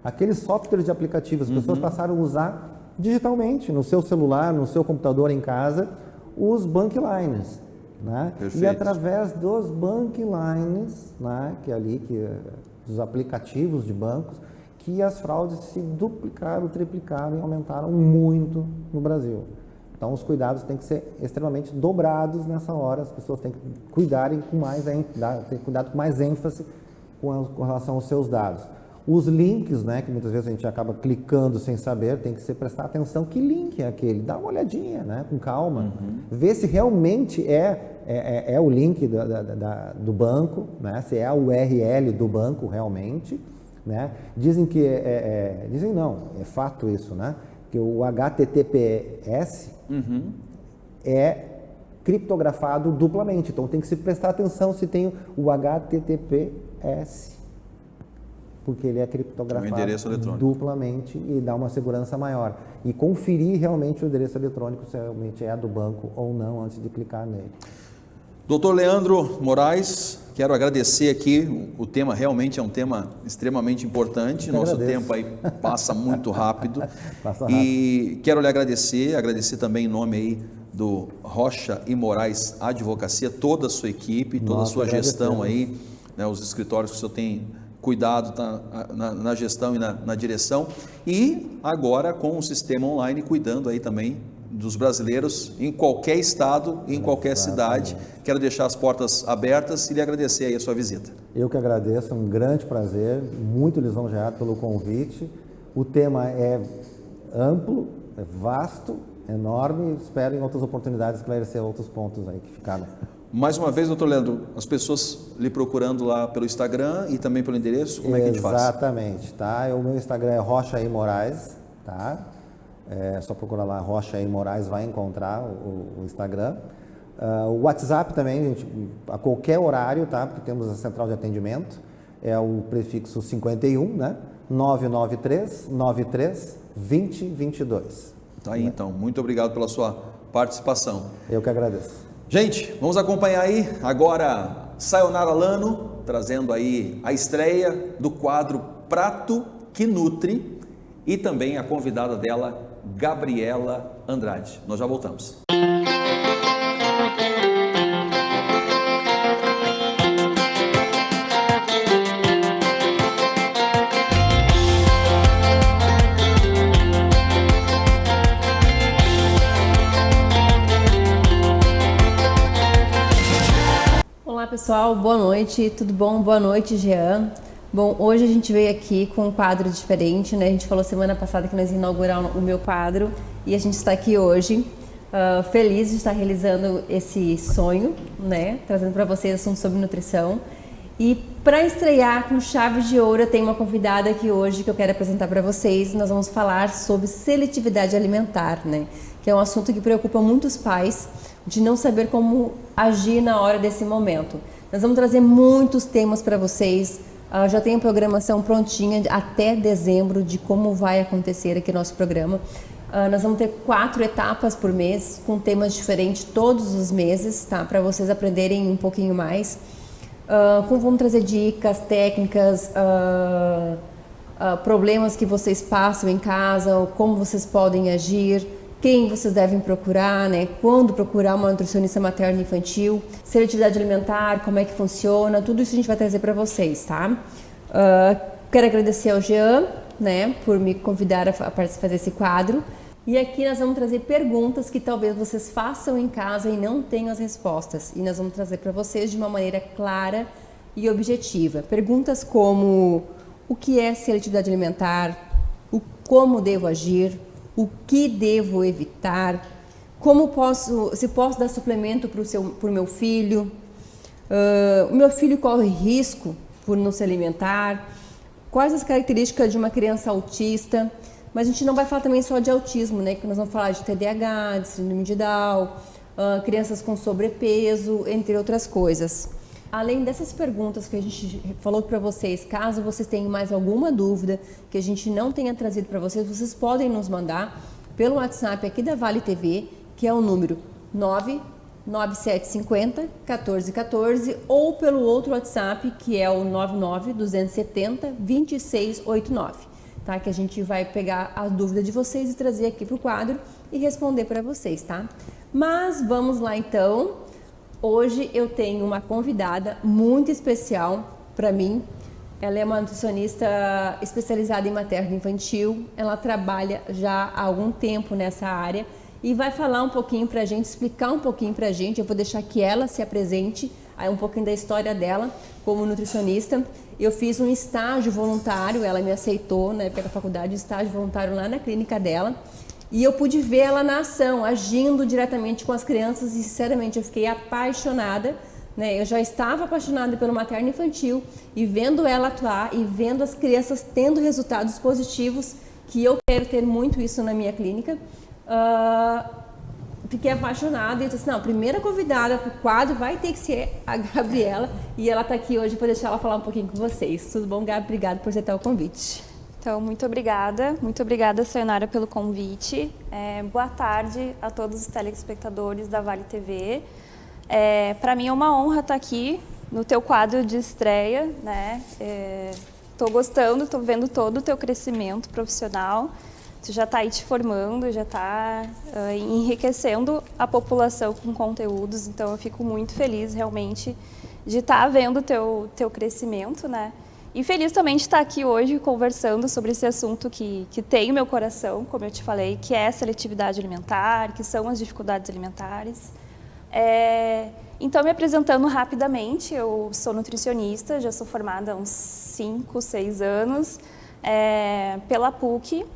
Aqueles softwares de aplicativos, as pessoas passaram a usar digitalmente, no seu celular, no seu computador em casa, os bankliners, né? E através dos bankliners, né, dos aplicativos de bancos, que as fraudes se duplicaram, triplicaram e aumentaram muito no Brasil. Então, os cuidados têm que ser extremamente dobrados nessa hora, as pessoas têm que cuidarem com mais ênfase com relação aos seus dados. Os links, né, que muitas vezes a gente acaba clicando sem saber, tem que prestar atenção que link é aquele, dá uma olhadinha, né, com calma, ver se realmente é o link do banco, né, se é a URL do banco realmente, né. Dizem que dizem não, é fato isso, né, que o HTTPS é criptografado duplamente, então tem que se prestar atenção se tem o HTTPS, porque ele é criptografado duplamente e dá uma segurança maior. E conferir realmente o endereço eletrônico, se realmente é do banco ou não, antes de clicar nele. Doutor Leandro Moraes, quero agradecer aqui, o tema realmente é um tema extremamente importante, nosso tempo aí passa muito rápido. E quero lhe agradecer também em nome aí do Rocha e Moraes Advocacia, toda a sua equipe, toda a sua gestão aí, né, os escritórios que o senhor tem cuidado na gestão e na direção, e agora com o sistema online cuidando aí também dos brasileiros em qualquer estado, em qualquer cidade. Quero deixar as portas abertas e lhe agradecer aí a sua visita. Eu que agradeço, é um grande prazer, muito lisonjeado pelo convite. O tema é amplo, é vasto, enorme, espero em outras oportunidades esclarecer outros pontos aí que ficaram. Mais uma vez, doutor Leandro, as pessoas lhe procurando lá pelo Instagram e também pelo endereço, como é que a gente faz? Exatamente, tá? O meu Instagram é Rocha e Moraes, tá? É só procurar lá Rocha e Moraes, vai encontrar o Instagram. O WhatsApp também, gente, a qualquer horário, tá? Porque temos a central de atendimento, é o prefixo 51, né? 993-93-2022. Tá aí, então. Muito obrigado pela sua participação. Eu que agradeço. Gente, vamos acompanhar aí agora Sayonara Lano, trazendo aí a estreia do quadro Prato que Nutre e também a convidada dela, Gabriela Andrade. Nós já voltamos. Olá pessoal, boa noite, tudo bom? Boa noite, Jean. Bom, hoje a gente veio aqui com um quadro diferente, né? A gente falou semana passada que nós ia inaugurar o meu quadro e a gente está aqui hoje, feliz de estar realizando esse sonho, né? Trazendo para vocês assuntos sobre nutrição. E para estrear com chave de ouro, eu tenho uma convidada aqui hoje que eu quero apresentar para vocês. Nós vamos falar sobre seletividade alimentar, né? Que é um assunto que preocupa muitos pais, de não saber como agir na hora desse momento. Nós vamos trazer muitos temas para vocês, já tem a programação prontinha até dezembro de como vai acontecer aqui nosso programa. Nós vamos ter 4 etapas por mês, com temas diferentes todos os meses, tá? Para vocês aprenderem um pouquinho mais. Vamos trazer dicas, técnicas, problemas que vocês passam em casa, como vocês podem agir, quem vocês devem procurar, né? Quando procurar uma nutricionista materna e infantil, seletividade alimentar, como é que funciona, tudo isso a gente vai trazer para vocês, tá? Quero agradecer ao Jean né, por me convidar a fazer esse quadro. E aqui nós vamos trazer perguntas que talvez vocês façam em casa e não tenham as respostas. E nós vamos trazer para vocês de uma maneira clara e objetiva. Perguntas como: o que é seletividade alimentar? Como devo agir? O que devo evitar? Se posso dar suplemento para o meu filho? O meu filho corre risco por não se alimentar? Quais as características de uma criança autista? Mas a gente não vai falar também só de autismo, né? Que nós vamos falar de TDAH, de síndrome de Down, crianças com sobrepeso, entre outras coisas. Além dessas perguntas que a gente falou para vocês, caso vocês tenham mais alguma dúvida que a gente não tenha trazido para vocês, vocês podem nos mandar pelo WhatsApp aqui da Vale TV, que é o número 99750 1414, ou pelo outro WhatsApp, que é o 99270 2689. Tá? Que a gente vai pegar a dúvida de vocês e trazer aqui para o quadro e responder para vocês, tá? Mas vamos lá então. Hoje eu tenho uma convidada muito especial para mim. Ela é uma nutricionista especializada em materno infantil. Ela trabalha já há algum tempo nessa área e vai falar um pouquinho para a gente, explicar um pouquinho para a gente. Eu vou deixar que ela se apresente, aí um pouquinho da história dela como nutricionista. Eu fiz um estágio voluntário, ela me aceitou, né, pela faculdade, estágio voluntário lá na clínica dela. E eu pude ver ela na ação, agindo diretamente com as crianças e, sinceramente, eu fiquei apaixonada, né? Eu já estava apaixonada pelo materno infantil e vendo ela atuar e vendo as crianças tendo resultados positivos, que eu quero ter muito isso na minha clínica, fiquei apaixonada e eu disse, não, a primeira convidada para o quadro vai ter que ser a Gabriela e ela está aqui hoje para deixar ela falar um pouquinho com vocês. Tudo bom, Gabi? Obrigada por aceitar o convite. Então, muito obrigada, Sayonara, pelo convite. Boa tarde a todos os telespectadores da Vale TV. Para mim é uma honra estar aqui no teu quadro de estreia, né? Estou gostando, estou vendo todo o teu crescimento profissional. Tu já está aí te formando, já está enriquecendo a população com conteúdos, então eu fico muito feliz realmente de estar vendo o teu crescimento, né? E feliz também de estar aqui hoje conversando sobre esse assunto que tem o meu coração, como eu te falei, que é a seletividade alimentar, que são as dificuldades alimentares. Então, me apresentando rapidamente, eu sou nutricionista, já sou formada há uns 5, 6 anos pela PUC.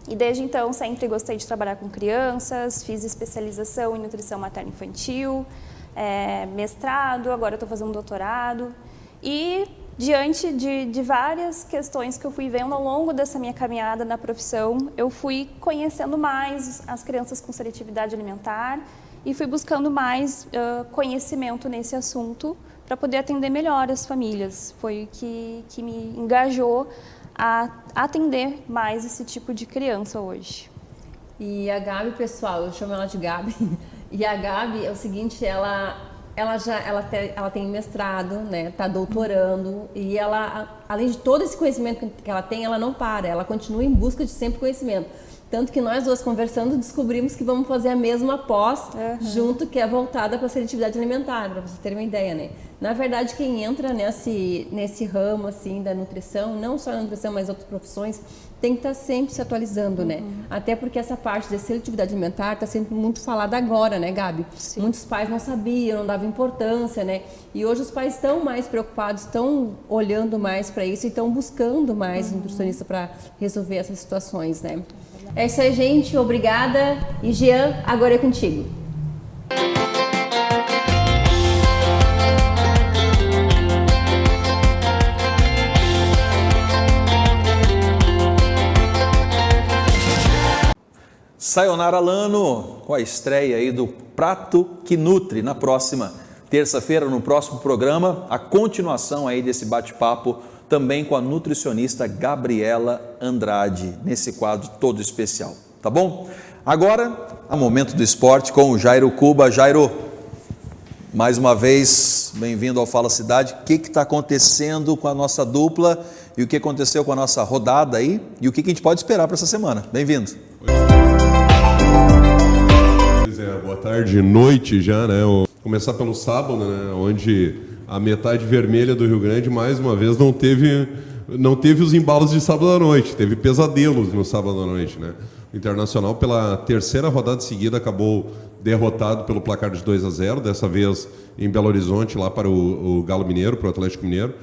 E desde então sempre gostei de trabalhar com crianças, fiz especialização em nutrição materno-infantil, mestrado, agora estou fazendo doutorado. E diante de várias questões que eu fui vendo ao longo dessa minha caminhada na profissão, eu fui conhecendo mais as crianças com seletividade alimentar e fui buscando mais conhecimento nesse assunto para poder atender melhor as famílias. Foi o que me engajou a atender mais esse tipo de criança hoje. E a Gabi, pessoal, eu chamo ela de Gabi, e a Gabi é o seguinte, ela tem mestrado, né, tá doutorando, e ela, além de todo esse conhecimento que ela tem, ela não para, ela continua em busca de sempre conhecimento. Tanto que nós duas conversando descobrimos que vamos fazer a mesma pós junto, que é voltada para a seletividade alimentar, para vocês terem uma ideia, né? Na verdade, quem entra nesse ramo assim da nutrição, não só a nutrição, mas outras profissões, tem que estar sempre se atualizando, né? Até porque essa parte da seletividade alimentar está sendo muito falada agora, né, Gabi? Sim. Muitos pais não sabiam, não davam importância, né? E hoje os pais estão mais preocupados, estão olhando mais para isso e estão buscando mais nutricionista para resolver essas situações, né? É isso aí, gente. Obrigada. E Jean, agora é contigo. Sayonara Lano, com a estreia aí do Prato que Nutre, na próxima terça-feira, no próximo programa, a continuação aí desse bate-papo também com a nutricionista Gabriela Andrade, nesse quadro todo especial, tá bom? Agora, a Momento do Esporte com o Jairo Cuba. Jairo, mais uma vez, bem-vindo ao Fala Cidade. O que está acontecendo com a nossa dupla e o que aconteceu com a nossa rodada aí e o que a gente pode esperar para essa semana? Bem-vindo. Boa tarde, noite já, né? Vou começar pelo sábado, né? Onde a metade vermelha do Rio Grande, mais uma vez, não teve não teve os embalos de sábado à noite, teve pesadelos no sábado à noite, né? O Internacional, pela terceira rodada seguida, acabou derrotado pelo placar de 2-0, dessa vez em Belo Horizonte, lá para o Galo Mineiro, para o Atlético Mineiro.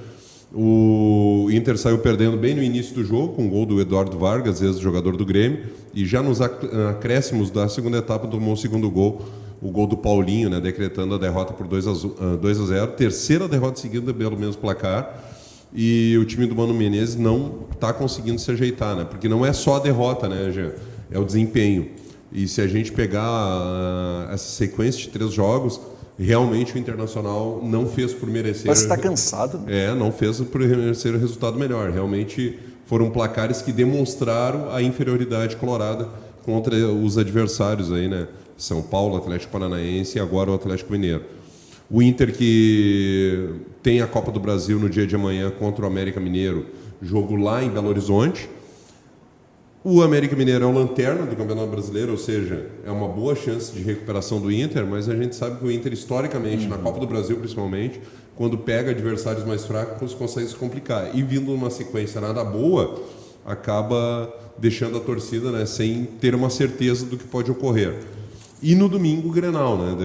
O Inter saiu perdendo bem no início do jogo, com o gol do Eduardo Vargas, ex-jogador do Grêmio, e já nos acréscimos da segunda etapa tomou o segundo gol, o gol do Paulinho, né, decretando a derrota por 2-0, terceira derrota seguida pelo mesmo placar, e o time do Mano Menezes não está conseguindo se ajeitar, né, porque não é só a derrota, né, Jean, é o desempenho. E se a gente pegar essa sequência de 3 jogos, realmente o Internacional não fez por merecer... Mas está cansado. Não fez por merecer o resultado melhor. Realmente foram placares que demonstraram a inferioridade colorada contra os adversários aí, né? São Paulo, Atlético Paranaense e agora o Atlético Mineiro. O Inter, que tem a Copa do Brasil no dia de amanhã contra o América Mineiro, jogo lá em Belo Horizonte. O América Mineiro é o lanterna do Campeonato Brasileiro, ou seja, é uma boa chance de recuperação do Inter, mas a gente sabe que o Inter, historicamente, na Copa do Brasil principalmente, quando pega adversários mais fracos, consegue se complicar. E vindo numa sequência nada boa, acaba deixando a torcida, né, sem ter uma certeza do que pode ocorrer. E no domingo o Grenal, né,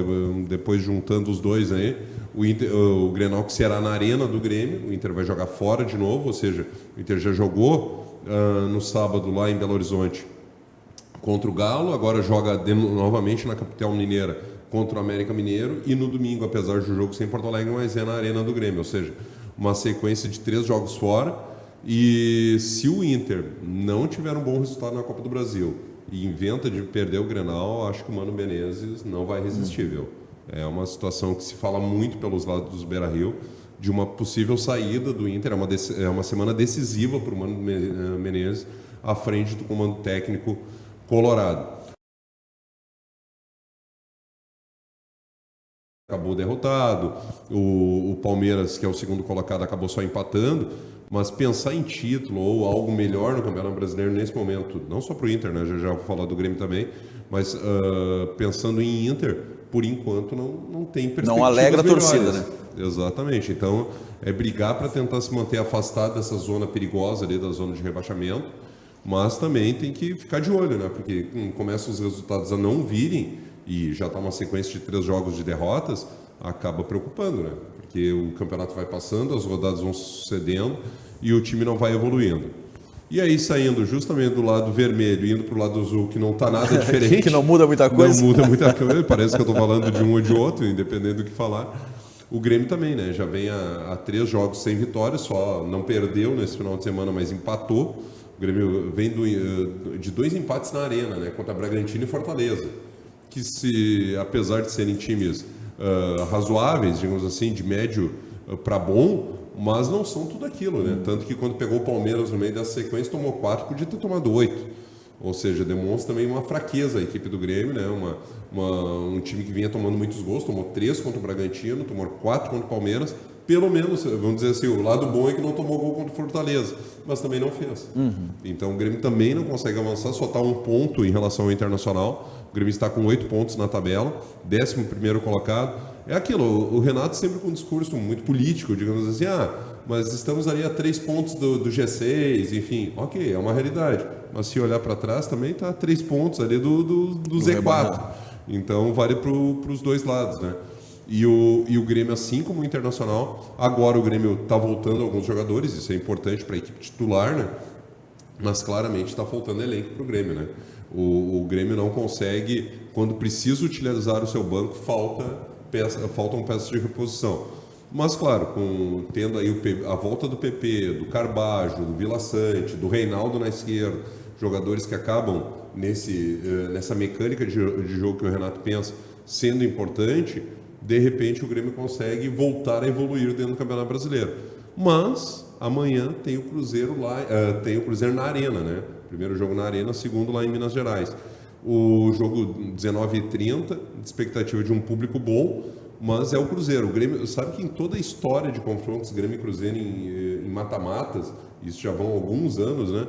depois juntando os dois aí, o Grenal que será na Arena do Grêmio, o Inter vai jogar fora de novo, ou seja, o Inter já jogou no sábado lá em Belo Horizonte contra o Galo, agora joga novamente na capital mineira contra o América Mineiro, e no domingo, apesar do jogo sem Porto Alegre, mas é na Arena do Grêmio, ou seja, uma sequência de 3 jogos fora. E se o Inter não tiver um bom resultado na Copa do Brasil e inventa de perder o Grenal, acho que o Mano Menezes não vai resistir, viu? É uma situação que se fala muito pelos lados dos Beira-Rio, de uma possível saída do Inter. É uma semana decisiva para o Mano Menezes à frente do comando técnico colorado. Acabou derrotado, o Palmeiras, que é o segundo colocado, acabou só empatando, mas pensar em título ou algo melhor no Campeonato Brasileiro nesse momento, não só para o Inter, né? Já vou falar do Grêmio também, mas pensando em Inter, por enquanto não tem perspectivas. Não alegra a torcida, né? Exatamente. Então, é brigar para tentar se manter afastado dessa zona perigosa ali, da zona de rebaixamento, mas também tem que ficar de olho, né? Porque começam os resultados a não virem e já está uma sequência de 3 jogos de derrotas, acaba preocupando, né? Porque o campeonato vai passando, as rodadas vão sucedendo e o time não vai evoluindo. E aí, saindo justamente do lado vermelho, indo para o lado azul, que não está nada diferente. Que não muda muita coisa. Não muda muita coisa, parece que eu estou falando de um ou de outro, independente do que falar. O Grêmio também, né? Já vem a 3 jogos sem vitória, só não perdeu nesse final de semana, mas empatou. O Grêmio vem de 2 empates na Arena, né? Contra Bragantino e Fortaleza. Que, apesar de serem times razoáveis, digamos assim, de médio para bom, mas não são tudo aquilo, né? Tanto que quando pegou o Palmeiras no meio dessa sequência, tomou 4, podia ter tomado 8. Ou seja, demonstra também uma fraqueza a equipe do Grêmio, né? Um time que vinha tomando muitos gols, tomou 3 contra o Bragantino, tomou 4 contra o Palmeiras. Pelo menos, vamos dizer assim, o lado bom é que não tomou gol contra o Fortaleza, mas também não fez. Então o Grêmio também não consegue avançar, só está 1 ponto em relação ao Internacional. O Grêmio está com 8 pontos na tabela, 11º colocado. É aquilo, o Renato sempre com um discurso muito político, digamos assim, mas estamos ali a 3 pontos do G6, enfim, ok, é uma realidade. Mas se olhar para trás também está a 3 pontos ali do Z4. Então vale para os dois lados, né? E o Grêmio, assim como o Internacional, agora o Grêmio está voltando alguns jogadores, isso é importante para a equipe titular, né? Mas claramente está faltando elenco para o Grêmio, né? O Grêmio não consegue, quando precisa utilizar o seu banco, faltam peças de reposição. Mas claro, tendo aí a volta do PP, do Carbajo, do Vila Sante, do Reinaldo na esquerda, jogadores que acabam nessa mecânica de jogo que o Renato pensa sendo importante, de repente o Grêmio consegue voltar a evoluir dentro do Campeonato Brasileiro. Mas amanhã tem o Cruzeiro lá, tem o Cruzeiro na Arena, né? Primeiro jogo na Arena, segundo lá em Minas Gerais. O jogo 19h30, expectativa de um público bom, mas é o Cruzeiro. O Grêmio, sabe que em toda a história de confrontos Grêmio e Cruzeiro em mata-matas, isso já vão alguns anos, né?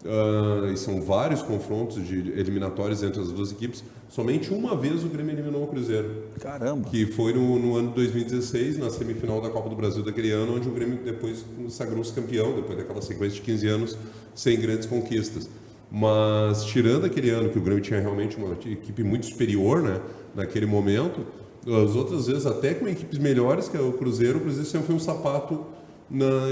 e são vários confrontos de eliminatórios entre as duas equipes, somente uma vez o Grêmio eliminou o Cruzeiro. Caramba! Que foi no ano de 2016, na semifinal da Copa do Brasil daquele ano, onde o Grêmio depois sagrou-se campeão, depois daquela sequência de 15 anos sem grandes conquistas. Mas, tirando aquele ano que o Grêmio tinha realmente uma equipe muito superior, né, naquele momento, as outras vezes, até com equipes melhores que o Cruzeiro sempre foi um sapato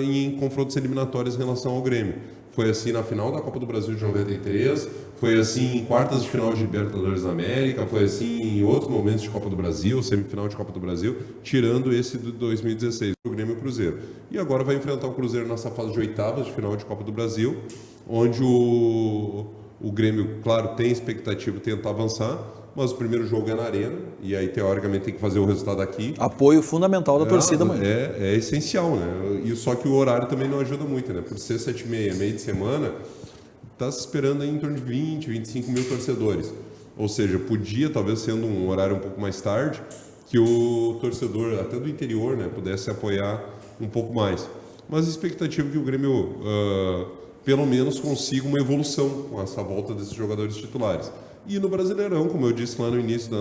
em confrontos eliminatórios em relação ao Grêmio. Foi assim na final da Copa do Brasil de 93, foi assim em quartas de final de Libertadores da América, foi assim em outros momentos de Copa do Brasil, semifinal de Copa do Brasil, tirando esse de 2016, o Grêmio e o Cruzeiro. E agora vai enfrentar o Cruzeiro nessa fase de oitavas de final de Copa do Brasil, onde o Grêmio, claro, tem expectativa de tentar avançar, mas o primeiro jogo é na Arena, e aí teoricamente tem que fazer o resultado aqui. Apoio fundamental da torcida amanhã. É essencial, né? E só que o horário também não ajuda muito, né? Por ser 7h30, meio de semana, está se esperando aí em torno de 20, 25 mil torcedores. Ou seja, podia, talvez sendo um horário um pouco mais tarde, que o torcedor, até do interior, né, pudesse apoiar um pouco mais. Mas a expectativa é que o Grêmio, pelo menos, consiga uma evolução com essa volta desses jogadores titulares. E no Brasileirão, como eu disse lá no início do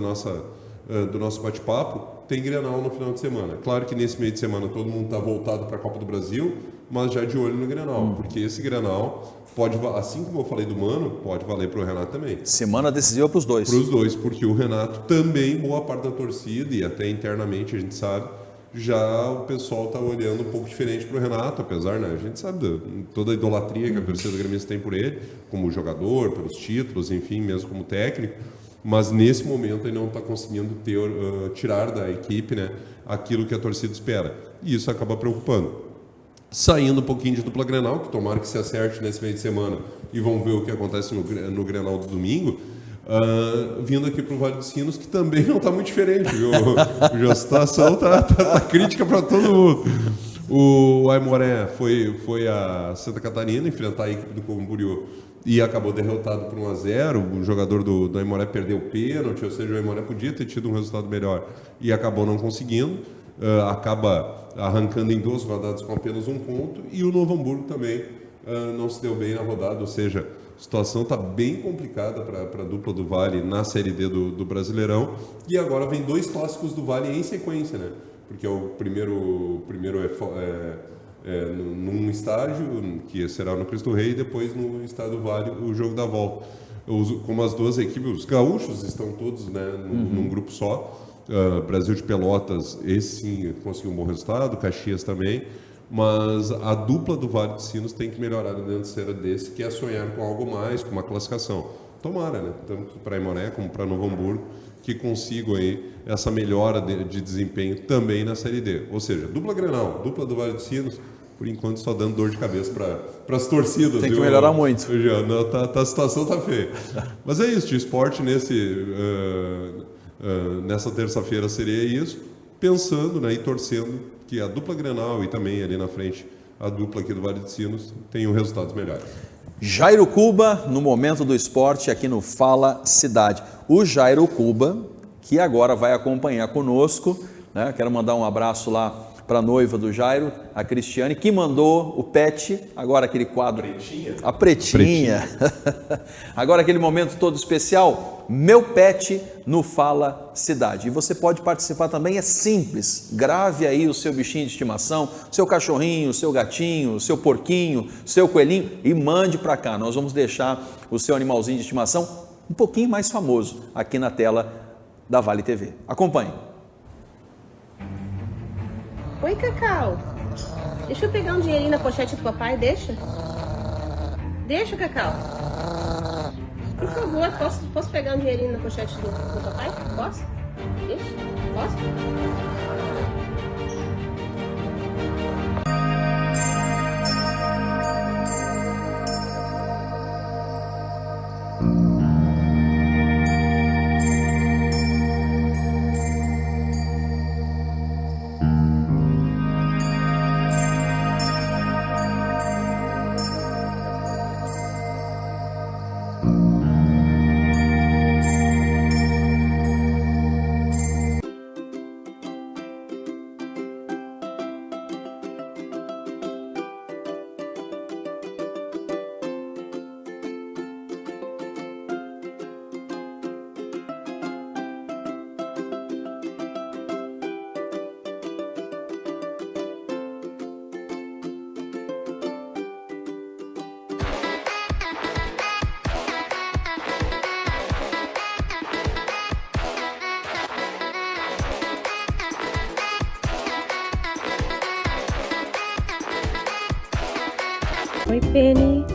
nosso bate-papo, tem Grenal no final de semana. Claro que nesse meio de semana todo mundo está voltado para a Copa do Brasil, mas já de olho no Grenal, porque esse Grenal pode, assim como eu falei do Mano, pode valer para o Renato também. Semana decisiva para os dois. Para os dois, porque o Renato também, boa parte da torcida, e até internamente a gente sabe, já o pessoal está olhando um pouco diferente para o Renato, apesar, né? A gente sabe de toda a idolatria que a torcida gremista tem por ele, como jogador, pelos títulos, enfim, mesmo como técnico, mas nesse momento ele não está conseguindo tirar da equipe, né, aquilo que a torcida espera. E isso acaba preocupando. Saindo um pouquinho de dupla Grenal, que tomara que se acerte nesse meio de semana e vão ver o que acontece no Grenal do domingo, vindo aqui para o Vale dos Sinos, que também não está muito diferente, viu? A situação está crítica para todo mundo. O Aimoré foi a Santa Catarina enfrentar a equipe do Camboriú e acabou derrotado por 1-0. O jogador do Aimoré perdeu o pênalti, ou seja, o Aimoré podia ter tido um resultado melhor e acabou não conseguindo. Acaba arrancando em 2 rodadas com apenas 1 ponto, e o Novo Hamburgo também não se deu bem na rodada, ou seja, a situação está bem complicada para a dupla do Vale na Série D do Brasileirão, e agora vem 2 clássicos do Vale em sequência, né? Porque o primeiro num estádio, que será no Cristo Rei, e depois no estádio do Vale, o jogo da volta. Como as duas equipes, os gaúchos estão todos, né, num grupo só. Brasil de Pelotas, esse sim conseguiu um bom resultado, Caxias também, mas a dupla do Vale dos Sinos tem que melhorar dentro de cera desse, que é sonhar com algo mais, com uma classificação. Tomara, né? Tanto para Aimoré como para Novo Hamburgo, que consigam aí essa melhora de desempenho também na Série D. Ou seja, dupla Grenal, dupla do Vale dos Sinos, por enquanto só dando dor de cabeça para as torcidas. Tem que melhorar muito. A situação está feia. Mas é isso, de esporte nessa terça-feira seria isso, pensando, né, e torcendo que a dupla Grenal e também ali na frente a dupla aqui do Vale dos Sinos tenham resultados melhores. Jairo Cuba, no Momento do Esporte, aqui no Fala Cidade. O Jairo Cuba, que agora vai acompanhar conosco, né? Quero mandar um abraço lá para a noiva do Jairo, a Cristiane, que mandou o pet, agora aquele quadro. A Pretinha. Agora aquele momento todo especial, Meu Pet no Fala Cidade. E você pode participar também, é simples. Grave aí o seu bichinho de estimação, seu cachorrinho, seu gatinho, seu porquinho, seu coelhinho e mande para cá. Nós vamos deixar o seu animalzinho de estimação um pouquinho mais famoso aqui na tela da Vale TV. Acompanhe. Oi, Cacau. Deixa eu pegar um dinheirinho na pochete do papai, deixa? Deixa, Cacau. Por favor, posso pegar um dinheirinho na pochete do papai? Posso? Deixa? Posso? Oi, Penny.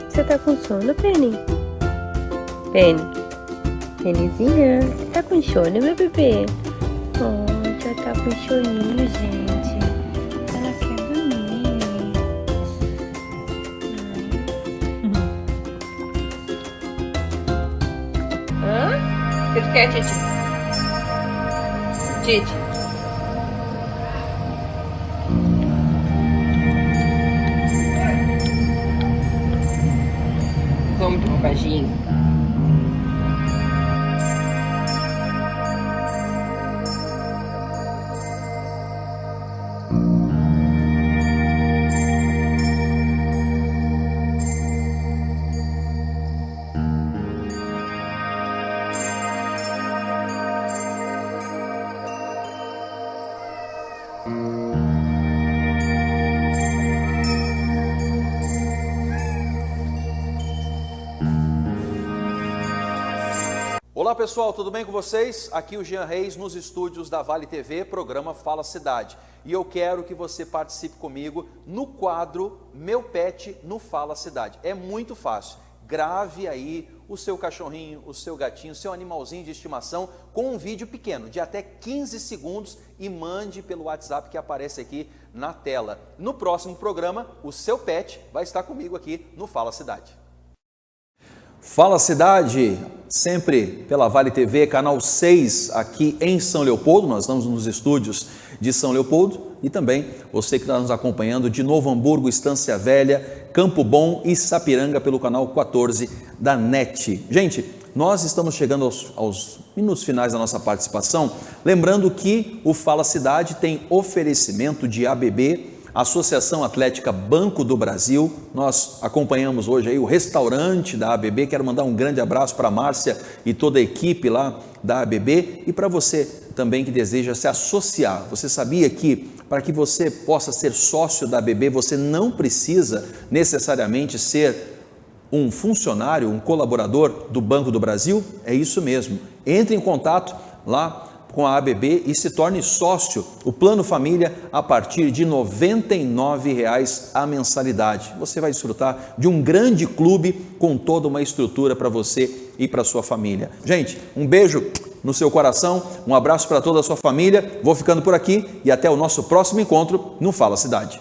Você tá com sono, Penny? Penny. Pennyzinha, você tá com sono, meu bebê? Oh, já tá com soninho, gente. Ela quer dormir. Hã? O que tu quer, Titi? Titi. Vamos pro papaginho. Olá pessoal, tudo bem com vocês? Aqui o Jean Reis nos estúdios da Vale TV, programa Fala Cidade. E eu quero que você participe comigo no quadro Meu Pet no Fala Cidade. É muito fácil. Grave aí o seu cachorrinho, o seu gatinho, o seu animalzinho de estimação com um vídeo pequeno, de até 15 segundos e mande pelo WhatsApp que aparece aqui na tela. No próximo programa, o seu pet vai estar comigo aqui no Fala Cidade. Fala Cidade, sempre pela Vale TV, canal 6, aqui em São Leopoldo. Nós estamos nos estúdios de São Leopoldo e também você que está nos acompanhando de Novo Hamburgo, Estância Velha, Campo Bom e Sapiranga pelo canal 14 da NET. Gente, nós estamos chegando aos minutos finais da nossa participação, lembrando que o Fala Cidade tem oferecimento de ABB, Associação Atlética Banco do Brasil. Nós acompanhamos hoje aí o restaurante da ABB. Quero mandar um grande abraço para a Márcia e toda a equipe lá da ABB e para você também que deseja se associar. Você sabia que para que você possa ser sócio da ABB, você não precisa necessariamente ser um funcionário, um colaborador do Banco do Brasil? É isso mesmo. Entre em contato lá com a ABB e se torne sócio. O Plano Família a partir de R$ 99,00 a mensalidade. Você vai desfrutar de um grande clube com toda uma estrutura para você e para sua família. Gente, um beijo no seu coração, um abraço para toda a sua família. Vou ficando por aqui e até o nosso próximo encontro no Fala Cidade.